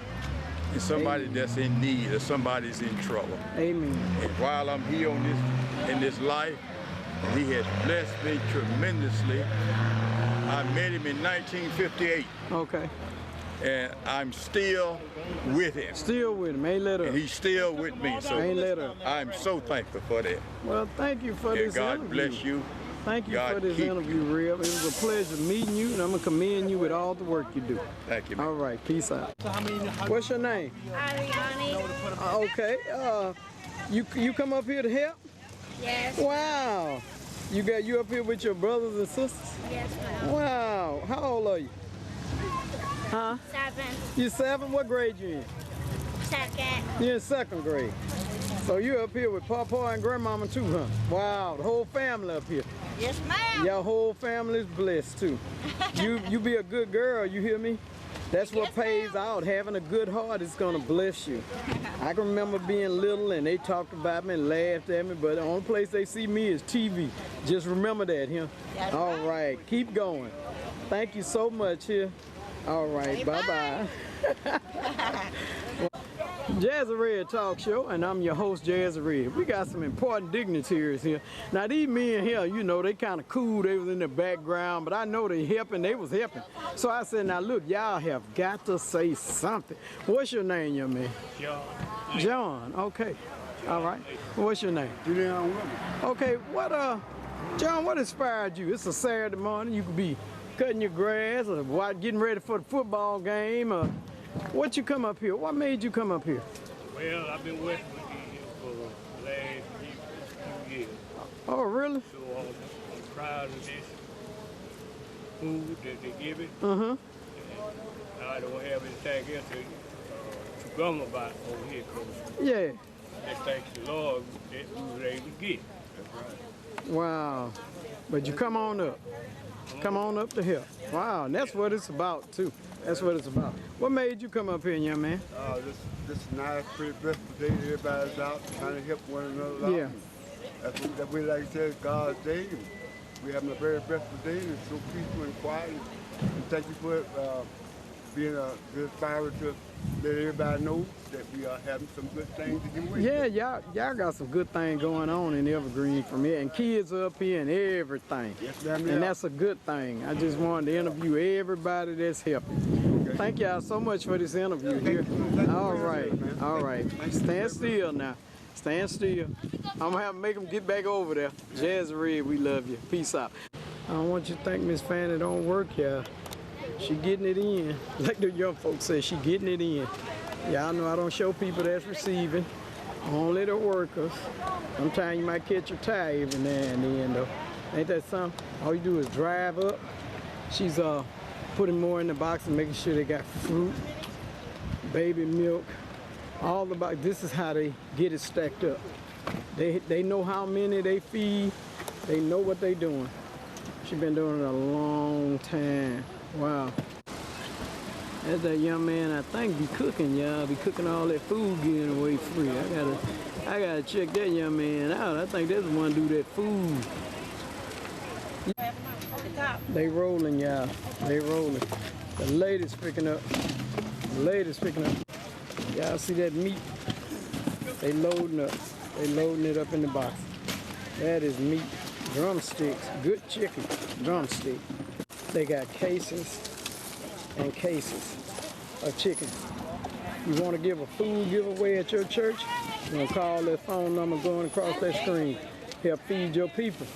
[SPEAKER 13] And somebody that's in need or somebody's in trouble. Amen. And while I'm here in this life, he has blessed me tremendously. I met him in 1958. Okay. And I'm still with him. Still with him, ain't let up. And he's still with me, so ain't let up. I'm so thankful for that. Well, thank you for this interview. God bless you. Thank you for this interview, Reb. It was a pleasure meeting you, and I'm going to commend you with all the work you do. Thank you, man. All right, peace out. What's your name? Ariani. Okay. You come up here to help? Yes. Wow. You up here with your brothers and sisters? Yes, ma'am. Wow. How old are you? Huh? 7. You 7? What grade you in? 2nd. You're in 2nd grade. So you're up here with Papa and Grandmama too, huh? Wow, the whole family up here.
[SPEAKER 12] Yes, ma'am.
[SPEAKER 1] Your whole family's blessed too. You be a good girl, you hear me? That's what pays out. Having a good heart is gonna bless you. I can remember being little and they talked about me and laughed at me, but the only place they see me is TV. Just remember that here. All right, keep going. Thank you so much here. All right, bye-bye. Jazzy Red Talk Show, and I'm your host, Jazzy Red. We got some important dignitaries here. Now, these men here, you know, they kind of cool. They was in the background, but I know they helping. They was helping. So I said, now, look, y'all have got to say something. What's your name, young man?
[SPEAKER 14] John.
[SPEAKER 1] John, okay. All right. What's your name? Okay, John, what inspired you? It's a Saturday morning. You could be cutting your grass or getting ready for the football game. What you come up here? What made you come up here?
[SPEAKER 14] Well, I've been working with these here for the last 2 years.
[SPEAKER 1] Oh, really?
[SPEAKER 14] So I'm proud of this food that they give it.
[SPEAKER 1] Uh-huh.
[SPEAKER 14] I don't have anything else to grumble about over here.
[SPEAKER 1] Yeah.
[SPEAKER 14] Just thank the Lord that we were able to get. That's right.
[SPEAKER 1] Wow. But you come on up. Come on up to here. Wow, and that's what it's about, too. That's what it's about. What made you come up here, young man?
[SPEAKER 15] This is nice, pretty blessed day. Everybody's out trying to help one another out.
[SPEAKER 1] Yeah.
[SPEAKER 15] That's we like to say, God's day. We're having a very blessed day. It's so peaceful and quiet. And thank you for being a good inspirer to let everybody know that we are having some good things to give away.
[SPEAKER 1] Yeah, y'all got some good things going on in Evergreen from here, and kids are up here and everything.
[SPEAKER 15] Yes, ma'am.
[SPEAKER 1] And that's a good thing. I just wanted to interview everybody that's helping. Okay. Thank y'all so much for this interview here. All right, all right. Stand still now. Stand still. I'm gonna have to make them get back over there. Jazzy Red, we love you. Peace out. I don't want you to think Miss Fannie don't work here. She getting it in. Like the young folks say, she getting it in. Y'all know I don't show people that's receiving, only the workers. Sometimes you might catch your tie every now and then though. Ain't that something? All you do is drive up. She's putting more in the box and making sure they got fruit, baby milk, all the box. This is how they get it stacked up. They know how many they feed. They know what they doing. She's been doing it a long time. Wow. That's that young man I think be cooking, y'all. Be cooking all that food getting away free. I gotta check that young man out. I think that's the one do that food. They rolling, y'all. They rolling. The lady's picking up. The lady's picking up. Y'all see that meat? They loading up. They loading it up in the box. That is meat. Drumsticks. Good chicken. Drumstick. They got cases and cases of chicken. You want to give a food giveaway at your church? You're going to call that phone number going across that screen. Help feed your people.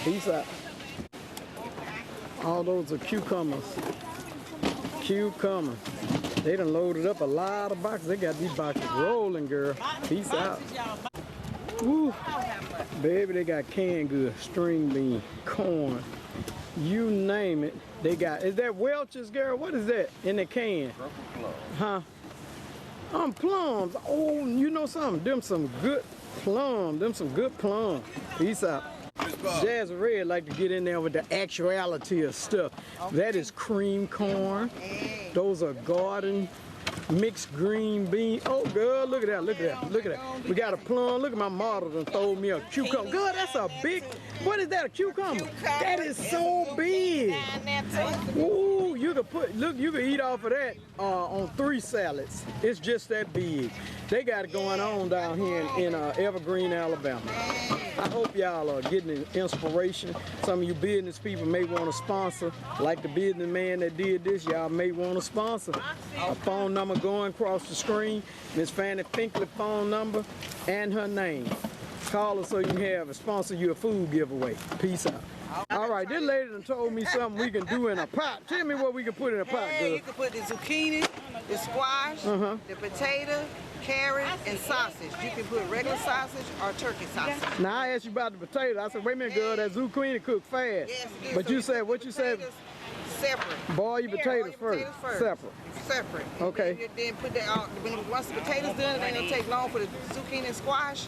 [SPEAKER 1] Peace out. All those are cucumbers. Cucumbers. They done loaded up a lot of boxes. They got these boxes rolling, girl. Peace out. Woo. Baby, they got canned goods, string bean, corn. You name it, they got. Is that Welch's, girl? What is that in the can? Huh? Plums. Oh, you know something? Them some good plums. Them some good plums. Peace out. Jazzy Red like to get in there with the actuality of stuff. That is cream corn. Those are garden mixed green bean. Oh, girl, look at that, look at that, look at that. We got a plum. Look at my model done throw me a cucumber. Girl, that's a big, what is that, a cucumber? That is so big. Ooh, you could put, look, you could eat off of that on 3 salads. It's just that big. They got it going on down here in Evergreen, Alabama. I hope y'all are getting inspiration. Some of you business people may want to sponsor, like the businessman that did this, y'all may want to sponsor. A phone number going across the screen, Miss Fannie Finkley phone number and her name. Call her so you can have a sponsor you a food giveaway. Peace out. All right, this lady done told me something we can do in a pot. Tell me what we can put in a pot, girl.
[SPEAKER 5] You can put the zucchini, the squash, the potato, carrot, and sausage. You can put regular sausage or turkey sausage.
[SPEAKER 1] Now I asked you about the potato. I said, wait a minute, girl, that zucchini cook fast.
[SPEAKER 5] Yes,
[SPEAKER 1] but
[SPEAKER 5] so
[SPEAKER 1] you said, what you said?
[SPEAKER 5] Separate.
[SPEAKER 1] Boil your potatoes first. Separate.
[SPEAKER 5] Separate.
[SPEAKER 1] Okay.
[SPEAKER 5] Then put that once the potatoes done, then it'll take long for the zucchini and squash.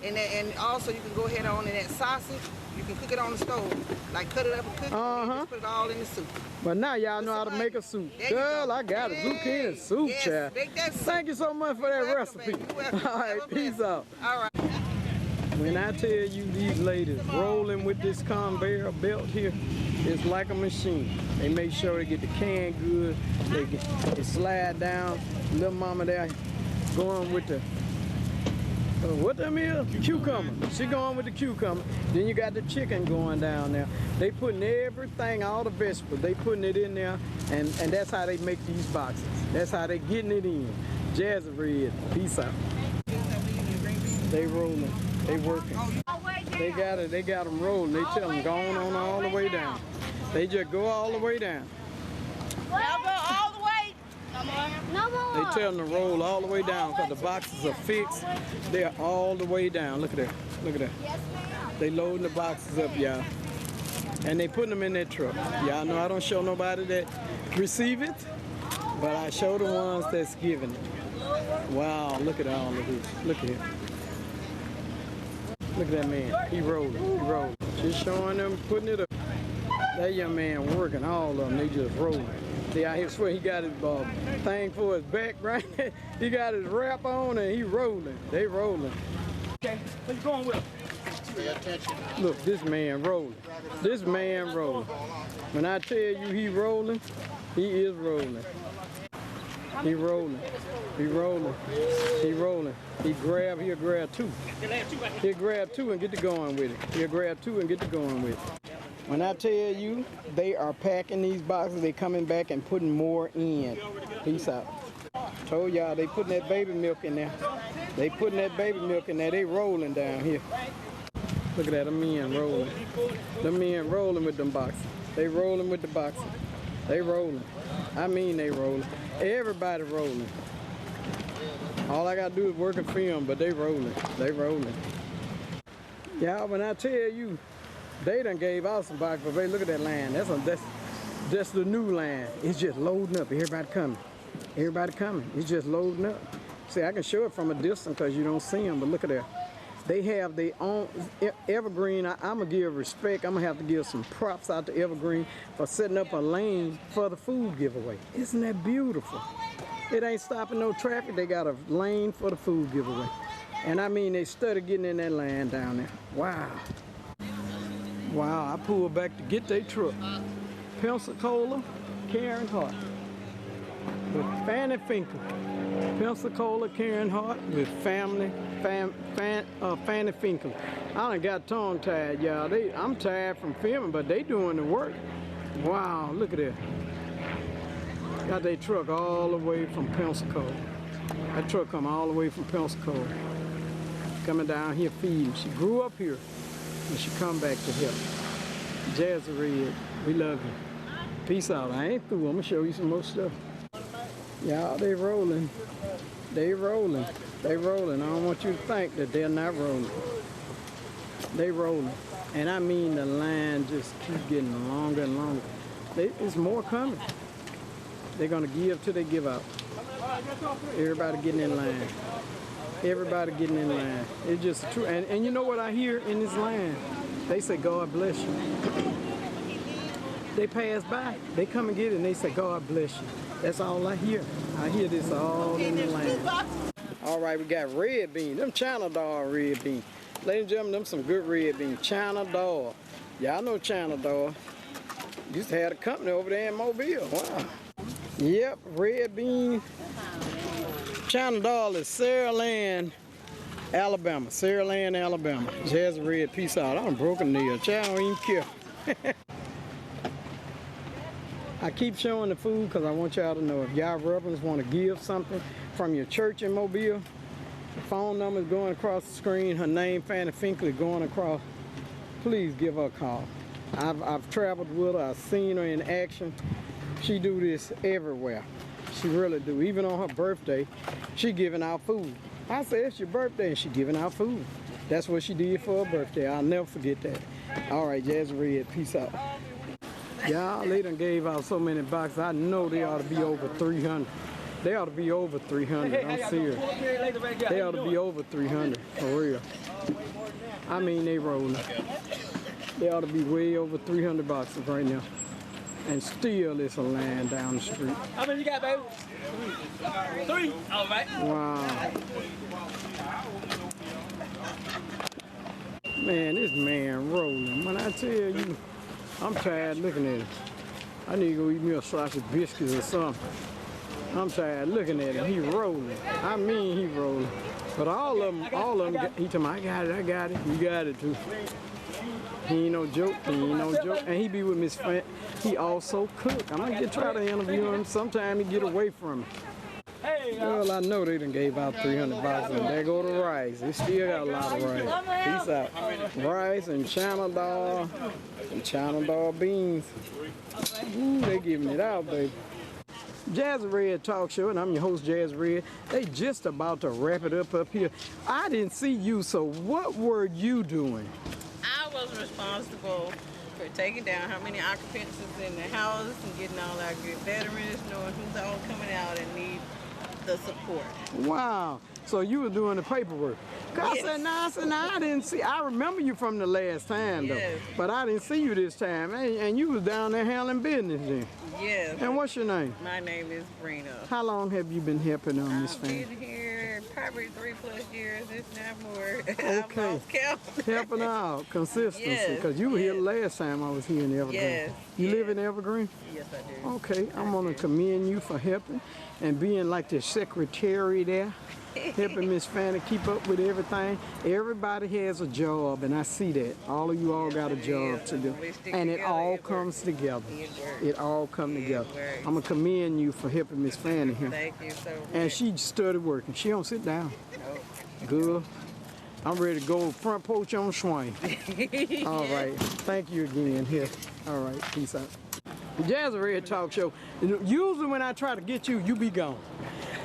[SPEAKER 5] And also you can go ahead on in that sausage. You can cook it on the stove. Like cut it up and cook it, and just put it all in the soup.
[SPEAKER 1] But now y'all know how to make a soup. Girl, I got a zucchini soup, child. Thank you so much for that recipe. All right, peace out.
[SPEAKER 5] All right.
[SPEAKER 1] When I tell you these ladies rolling with this conveyor belt here, it's like a machine. They make sure they get the can good. They slide down. Little mama there going with the what them is? Cucumber. She going with the cucumber. Then you got the chicken going down there. They putting everything, all the vegetables, they putting it in there, and that's how they make these boxes. That's how they getting it in. Jazzy Red, peace out. They rolling. They working. They got them rolling. They tell them going on all the way down. They just go all the way down.
[SPEAKER 12] Y'all go all the way. No more.
[SPEAKER 1] They tell them to roll all the way down because the boxes are fixed. They're all the way down. Look at that. Look at that. They loading the boxes up, y'all. And they putting them in that truck. Y'all know I don't show nobody that receive it, but I show the ones that's giving it. Wow, look at all of this. Look at him. Look at that man. He rolling. He rolling. Just showing them, putting it up. That young man working, all of them. They just rolling. See, I swear he got his thing for his back, right? He got his wrap on and he rolling. They rolling.
[SPEAKER 14] Okay, where you going with?
[SPEAKER 10] Pay attention.
[SPEAKER 1] Look, this man rolling. This man rolling. When I tell you he rolling, he is rolling. He rolling. He rolling. He rolling. He'll grab two. He'll grab two and get to going with it. He'll grab two and get to going with it. When I tell you they are packing these boxes, they coming back and putting more in. Peace out. Told y'all they putting that baby milk in there. They putting that baby milk in there. They rolling down here. Look at that, the men rolling. The men rolling with them boxes. They rolling with the boxes. They rolling. I mean they rolling. Everybody rolling. All I gotta do is work and film, but they rolling. They rolling. Y'all, when I tell you, they done gave out some boxes, but look at that line. That's the new line. It's just loading up. Everybody coming. Everybody coming. It's just loading up. See, I can show it from a distance because you don't see them, but look at that. They have their own Evergreen. I'm gonna give respect. I'm gonna have to give some props out to Evergreen for setting up a lane for the food giveaway. Isn't that beautiful? It ain't stopping no traffic. They got a lane for the food giveaway. And I mean, they started getting in that line down there. Wow. Wow, I pulled back to get their truck. Pensacola, Karen Hart. With Fannie Finkley. Pensacola, Karen Hart with Fannie Finkley. I done got tongue-tied, y'all. I'm tired from filming, but they doing the work. Wow, look at that. Got their truck all the way from Pensacola. That truck come all the way from Pensacola. Coming down here feeding. She grew up here, and she come back to help. Jazzy Red, we love you. Peace out. I ain't through. I'm gonna show you some more stuff. Y'all, they rolling. They rolling. They rolling. I don't want you to think that they're not rolling. They rolling. And I mean the line just keep getting longer and longer. There's more coming. They're gonna give till they give out. Everybody getting in line. Everybody getting in line. It's just true. And you know what I hear in this line? They say, God bless you. They pass by. They come and get it and they say, God bless you. That's all I hear. I hear this all in the line. All right, we got red bean. Them China doll red bean. Ladies and gentlemen, them some good red bean. China doll. Y'all know China doll. Used to have a company over there in Mobile. Wow. Yep, red bean. China doll is Saraland, Alabama. Saraland, Alabama. Jazzy Red, peace out. I'm broken knee. Child, I don't even care. I keep showing the food because I want y'all to know if y'all reverends want to give something from your church in Mobile, the phone number is going across the screen. Her name, Fannie Finkley, going across. Please give her a call. I've traveled with her. I've seen her in action. She do this everywhere. She really do. Even on her birthday, she giving out food. I said, it's your birthday, and she giving out food. That's what she did for her birthday. I'll never forget that. All right, Jazzy Red, peace out. Y'all, they done gave out so many boxes. I know they ought to be over 300. They ought to be over 300. I'm serious. They ought to be over 300, for real. I mean, they rolling. They ought to be way over 300 boxes right now. And still it's a line down the street.
[SPEAKER 14] How many you got, baby? 3. All right.
[SPEAKER 1] Wow. Man, this man rolling. When I tell you, I'm tired looking at it. I need to go eat me a sausage biscuits or something. I'm tired looking at him. He rolling. I mean, he rolling. But all of them, he told me, I got it. You got it too. He ain't no joke. And he be with Miss Fannie. He also cook. I'm gonna try to interview him. Sometime he get away from me. Well, I know they done gave out 300 boxes, and there go the rice. They still got a lot of rice. Peace out. Rice and China doll beans. Ooh, they giving it out, baby. Jazzy Red Talk Show, and I'm your host, Jazzy Red. They just about to wrap it up here. I didn't see you, so what were you doing?
[SPEAKER 16] I was responsible for taking down how many occupants is in the house and getting all our good veterans, knowing who's all coming out and need the support.
[SPEAKER 1] Wow. So you were doing the paperwork.
[SPEAKER 16] Yes.
[SPEAKER 1] I said, I didn't see. I remember you from the last time, though.
[SPEAKER 16] Yes.
[SPEAKER 1] But I didn't see you this time. And you was down there handling business then.
[SPEAKER 16] Yes.
[SPEAKER 1] And what's your name?
[SPEAKER 16] My name is Brina.
[SPEAKER 1] How long have you been helping on Miss Fannie?
[SPEAKER 16] I've been here probably 3+ years, if not more.
[SPEAKER 1] Okay.
[SPEAKER 16] I've lost count.
[SPEAKER 1] Helping out, consistency.
[SPEAKER 16] Yes,
[SPEAKER 1] Because you were here last time I was here in Evergreen.
[SPEAKER 16] Yes,
[SPEAKER 1] You live in Evergreen?
[SPEAKER 16] Yes, I do.
[SPEAKER 1] Okay, I'm going to commend you for helping and being like the secretary there, helping Miss Fannie keep up with everything. Everybody has a job, and I see that. All of you all got a job to do. And it all comes together. It all comes together. I'm going to commend you for helping Miss Fannie here.
[SPEAKER 16] Thank you so much.
[SPEAKER 1] And she started working. She don't sit down.
[SPEAKER 16] No.
[SPEAKER 1] Good. I'm ready to go front porch on swing. All right. Thank you again here. All right. Peace out. Jazzy Red Talk Show. Usually when I try to get you, you be gone.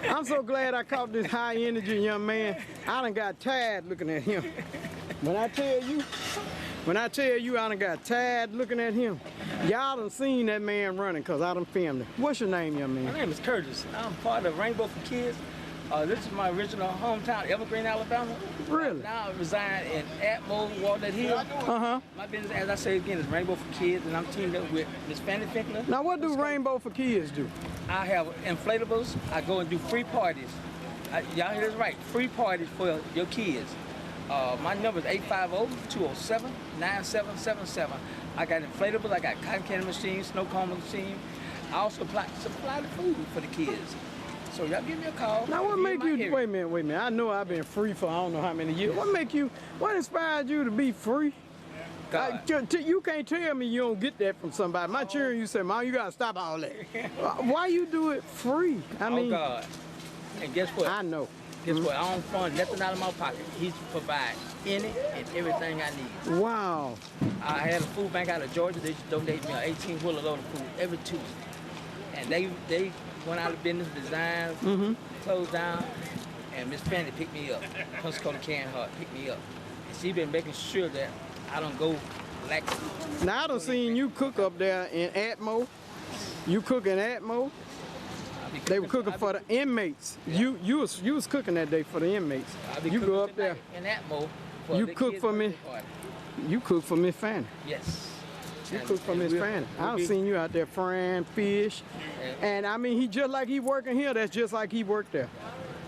[SPEAKER 1] I'm so glad I caught this high energy young man. I done got tired looking at him. When I tell you I done got tired looking at him. Y'all done seen that man running because I done filmed him. What's your name, young man?
[SPEAKER 14] My name is Curtis. I'm part of Rainbow for Kids. This is my original hometown, Evergreen, Alabama.
[SPEAKER 1] Really?
[SPEAKER 14] Now I reside in Atmo, Walnut Hill.
[SPEAKER 1] Uh-huh.
[SPEAKER 14] My business, as I say again, is Rainbow for Kids, and I'm teamed up with Miss Fannie Finkley.
[SPEAKER 1] Now what do Rainbow for Kids do?
[SPEAKER 14] I have inflatables. I go and do free parties. Y'all hear this right, free parties for your kids. My number is 850-207-9777. I got inflatables, I got cotton candy machines, snow cone machine. I also supply the food for the kids. So y'all give me a call.
[SPEAKER 1] Now what make you, wait a minute. I know I've been free for I don't know how many years. What inspired you to be free? You can't tell me you don't get that from somebody. My children, you say, Mom, you gotta stop all that. Why you do it free? I mean,
[SPEAKER 14] God. And guess what?
[SPEAKER 1] I know.
[SPEAKER 14] Guess what? I don't fund nothing out of my pocket. He's providing any and everything I need.
[SPEAKER 1] Wow.
[SPEAKER 14] I had a food bank out of Georgia. They donate me an 18-wheeler load of food every Tuesday. And they went out of business, designed, closed down, and Miss Fannie picked me up. Pensacola Can Heart picked me up. And she been making sure that I don't go lax.
[SPEAKER 1] Now I done seen you cook up there in Atmo. You cook in Atmo. They were cooking for the inmates. You was cooking that day for the inmates. You go up there.
[SPEAKER 14] In Atmo.
[SPEAKER 1] You cook for me. You cook for Miss Fannie.
[SPEAKER 14] Yes.
[SPEAKER 1] You cook for Miss Fannie. I done seen you out there frying fish. And I mean, he just like he working here, that's just like he worked there.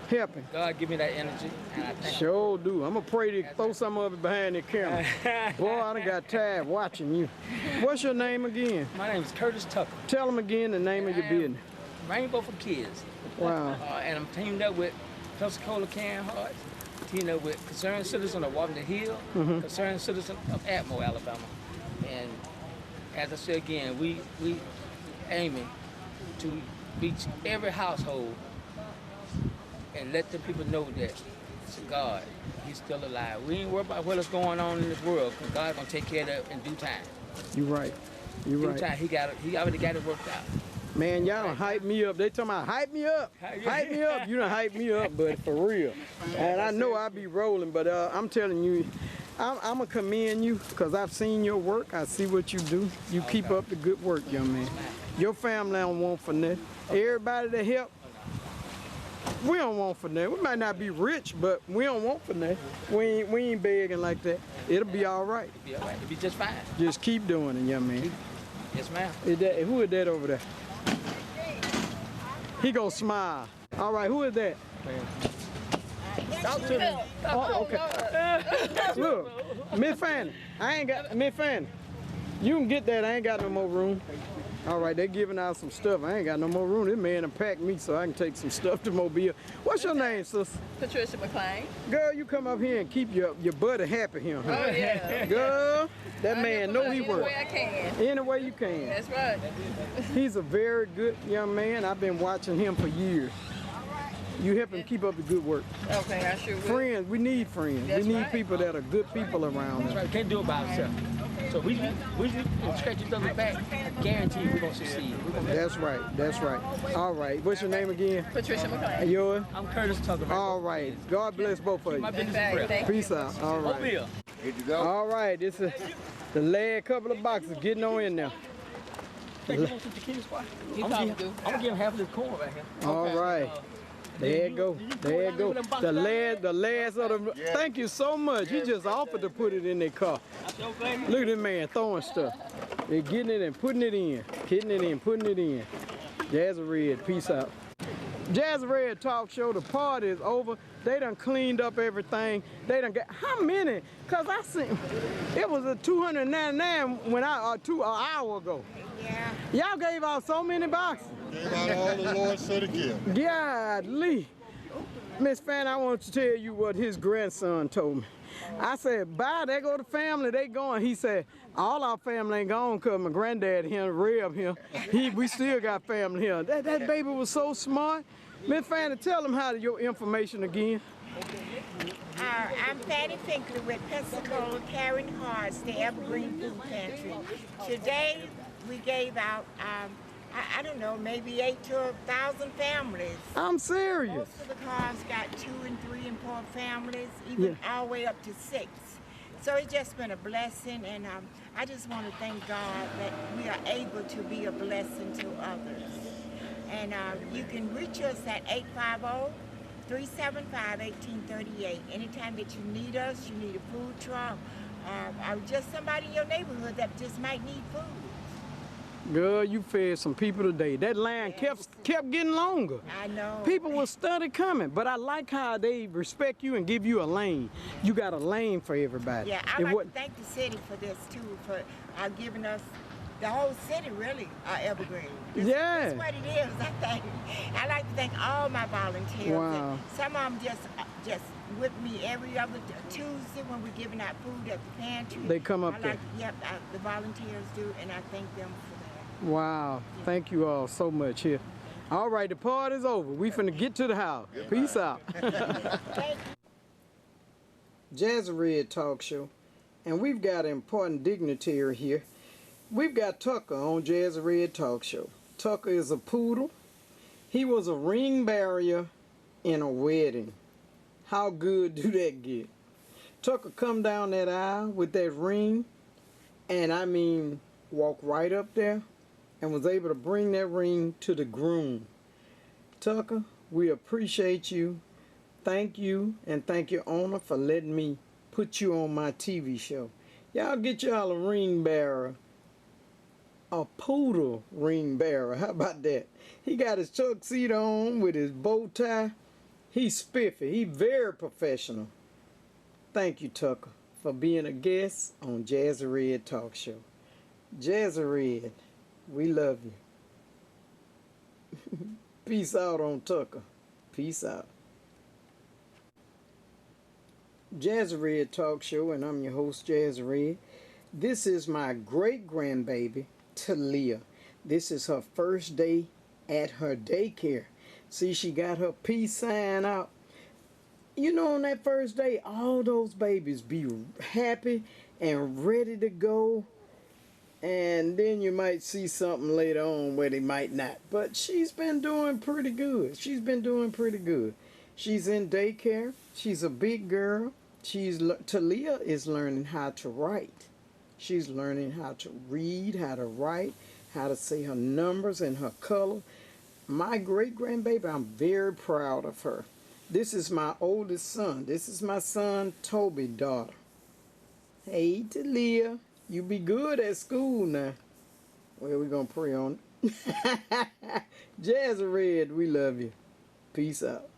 [SPEAKER 1] Helping.
[SPEAKER 14] God give me that energy. And I thank
[SPEAKER 1] sure do. I'm gonna pray to throw some of it behind the camera. Boy, I done got tired watching you. What's your name again?
[SPEAKER 14] My name is Curtis Tucker.
[SPEAKER 1] Tell them again the name of your business.
[SPEAKER 14] Rainbow for Kids.
[SPEAKER 1] Wow.
[SPEAKER 14] And I'm teamed up with Pensacola Can Hearts, teamed up with Concerned Citizens of Walnut Hill, Concerned Citizens of Atmo, Alabama. And as I said again, we aiming to reach every household and let the people know that it's God, He's still alive. We ain't worried about what's going on in this world, because God's gonna take care of that in due time.
[SPEAKER 1] You right. You right.
[SPEAKER 14] Due time, He already got it worked out.
[SPEAKER 1] Man, y'all done hype me up. They talking about hype me up. Hype me up. You done hype me up, but for real. And I know I be rolling, but I'm telling you, I'm gonna commend you because I've seen your work. I see what you do. You keep up the good work, young man. Your family don't want for nothing. Everybody that help, we don't want for nothing. We might not be rich, but we don't want for nothing. We ain't begging like that. It'll be all right.
[SPEAKER 14] It'll be all right. It'll be just fine.
[SPEAKER 1] Just keep doing it, young man.
[SPEAKER 14] Yes, ma'am.
[SPEAKER 1] Who is that over there? He gonna smile. All right, who is that?
[SPEAKER 14] Talk to me.
[SPEAKER 1] Oh, okay. Look, Miss Fannie, Miss Fannie, you can get that. I ain't got no more room. All right, they giving out some stuff. I ain't got no more room. This man done packed me so I can take some stuff to Mobile. What's your name, sister?
[SPEAKER 16] Patricia McLean.
[SPEAKER 1] Girl, you come up here and keep your buddy happy here, huh?
[SPEAKER 16] Oh, yeah.
[SPEAKER 1] Girl, that man know he works.
[SPEAKER 16] Any way I can.
[SPEAKER 1] Any way you can.
[SPEAKER 16] That's right.
[SPEAKER 1] He's a very good young man. I've been watching him for years. You help him keep up the good work.
[SPEAKER 16] Okay, I sure will.
[SPEAKER 1] Friends, we need friends.
[SPEAKER 16] That's
[SPEAKER 1] we need
[SPEAKER 16] right.
[SPEAKER 1] people that are good people around
[SPEAKER 14] That's
[SPEAKER 1] us.
[SPEAKER 14] right. We can't do it by ourselves. So we scratch each other's back. I guarantee we're gonna succeed.
[SPEAKER 1] That's right. That's right. All right. What's your name again?
[SPEAKER 16] Patricia McLean.
[SPEAKER 1] Yours?
[SPEAKER 14] I'm Curtis Tucker.
[SPEAKER 1] All right. God bless both of you.
[SPEAKER 14] My business is prayer.
[SPEAKER 1] Peace out. All right.
[SPEAKER 14] Mobile.
[SPEAKER 7] Good to go.
[SPEAKER 1] All right. This is the last couple of boxes getting on in there.
[SPEAKER 14] Think you want some tequila squad?
[SPEAKER 16] He probably do.
[SPEAKER 14] I'm gonna give him half of this corn right here.
[SPEAKER 1] All right. There you go. There you go. The last of the. Thank you so much. He just offered to put it in their car. Look at this man throwing stuff. They're getting it and putting it in. Getting it in, putting it in. Jazzy Red, peace out. Jazzy Red Talk Show, the party is over. They done cleaned up everything. They done got, how many? Cause I seen, it was a 299 when an hour ago.
[SPEAKER 3] Yeah.
[SPEAKER 1] Y'all gave out so many boxes.
[SPEAKER 10] Gave out all the Lord said to give.
[SPEAKER 1] Godly. Miss Fannie, I want to tell you what his grandson told me. I said, bye, there go the family, they going. He said, all our family ain't gone because my granddad here, Reb here, we still got family here. That baby was so smart. Miss Fannie, tell them how your information again.
[SPEAKER 3] I'm Fannie Finkley with Pensacola Carrying Hearts, the Evergreen Food Pantry. Today, we gave out, I don't know, maybe 8 to 1,000 families.
[SPEAKER 1] I'm serious.
[SPEAKER 3] Most of the cars got 2 and 3 and 4 families, even all the way up to 6. So it's just been a blessing, and I just want to thank God that we are able to be a blessing to others. And you can reach us at 850-375-1838. Anytime that you need us, you need a food truck, or just somebody in your neighborhood that just might need food.
[SPEAKER 1] Girl, you fed some people today. That line kept getting longer.
[SPEAKER 3] I know.
[SPEAKER 1] People will study coming, but I like how they respect you and give you a lane. You got a lane for everybody.
[SPEAKER 3] Yeah, I like to thank the city for this too, for giving us the whole city really, Evergreen. That's what it is, I think. I like to thank all my volunteers.
[SPEAKER 1] Wow.
[SPEAKER 3] And some of them just with me every other Tuesday when we're giving out food at the pantry.
[SPEAKER 1] They come up there.
[SPEAKER 3] Yep, the volunteers do, and I thank them for that.
[SPEAKER 1] Wow, thank you all so much here. All right, the party's over. We finna get to the house. Peace out. Jazzy Red Talk Show, and we've got an important dignitary here. We've got Tucker on Jazzy Red Talk Show. Tucker is a poodle. He was a ring bearer in a wedding. How good do that get? Tucker come down that aisle with that ring, and I mean, walk right up there and was able to bring that ring to the groom. Tucker, we appreciate you. Thank you, and thank your owner for letting me put you on my TV show. Y'all get y'all a ring bearer, a poodle ring bearer. How about that? He got his tuxedo on with his bow tie. He's spiffy. He's very professional. Thank you, Tucker, for being a guest on Jazzy Red Talk Show. Jazzy Red, we love you. Peace out on Tucker. Peace out. Jazzy Red Talk Show, and I'm your host, Jazzy Red. This is my great-grandbaby, Talia. This is her first day at her daycare. See, she got her peace sign out. You know, on that first day, all those babies be happy and ready to go. And then you might see something later on where they might not. But she's been doing pretty good. She's been doing pretty good. She's in daycare. She's a big girl. Talia is learning how to write. She's learning how to read, how to write, how to say her numbers and her color. My great-grandbaby, I'm very proud of her. This is my oldest son. This is my son, Toby's daughter. Hey, Talia. You be good at school now. Well, we're going to pray on it. Jazzy Red, we love you. Peace out.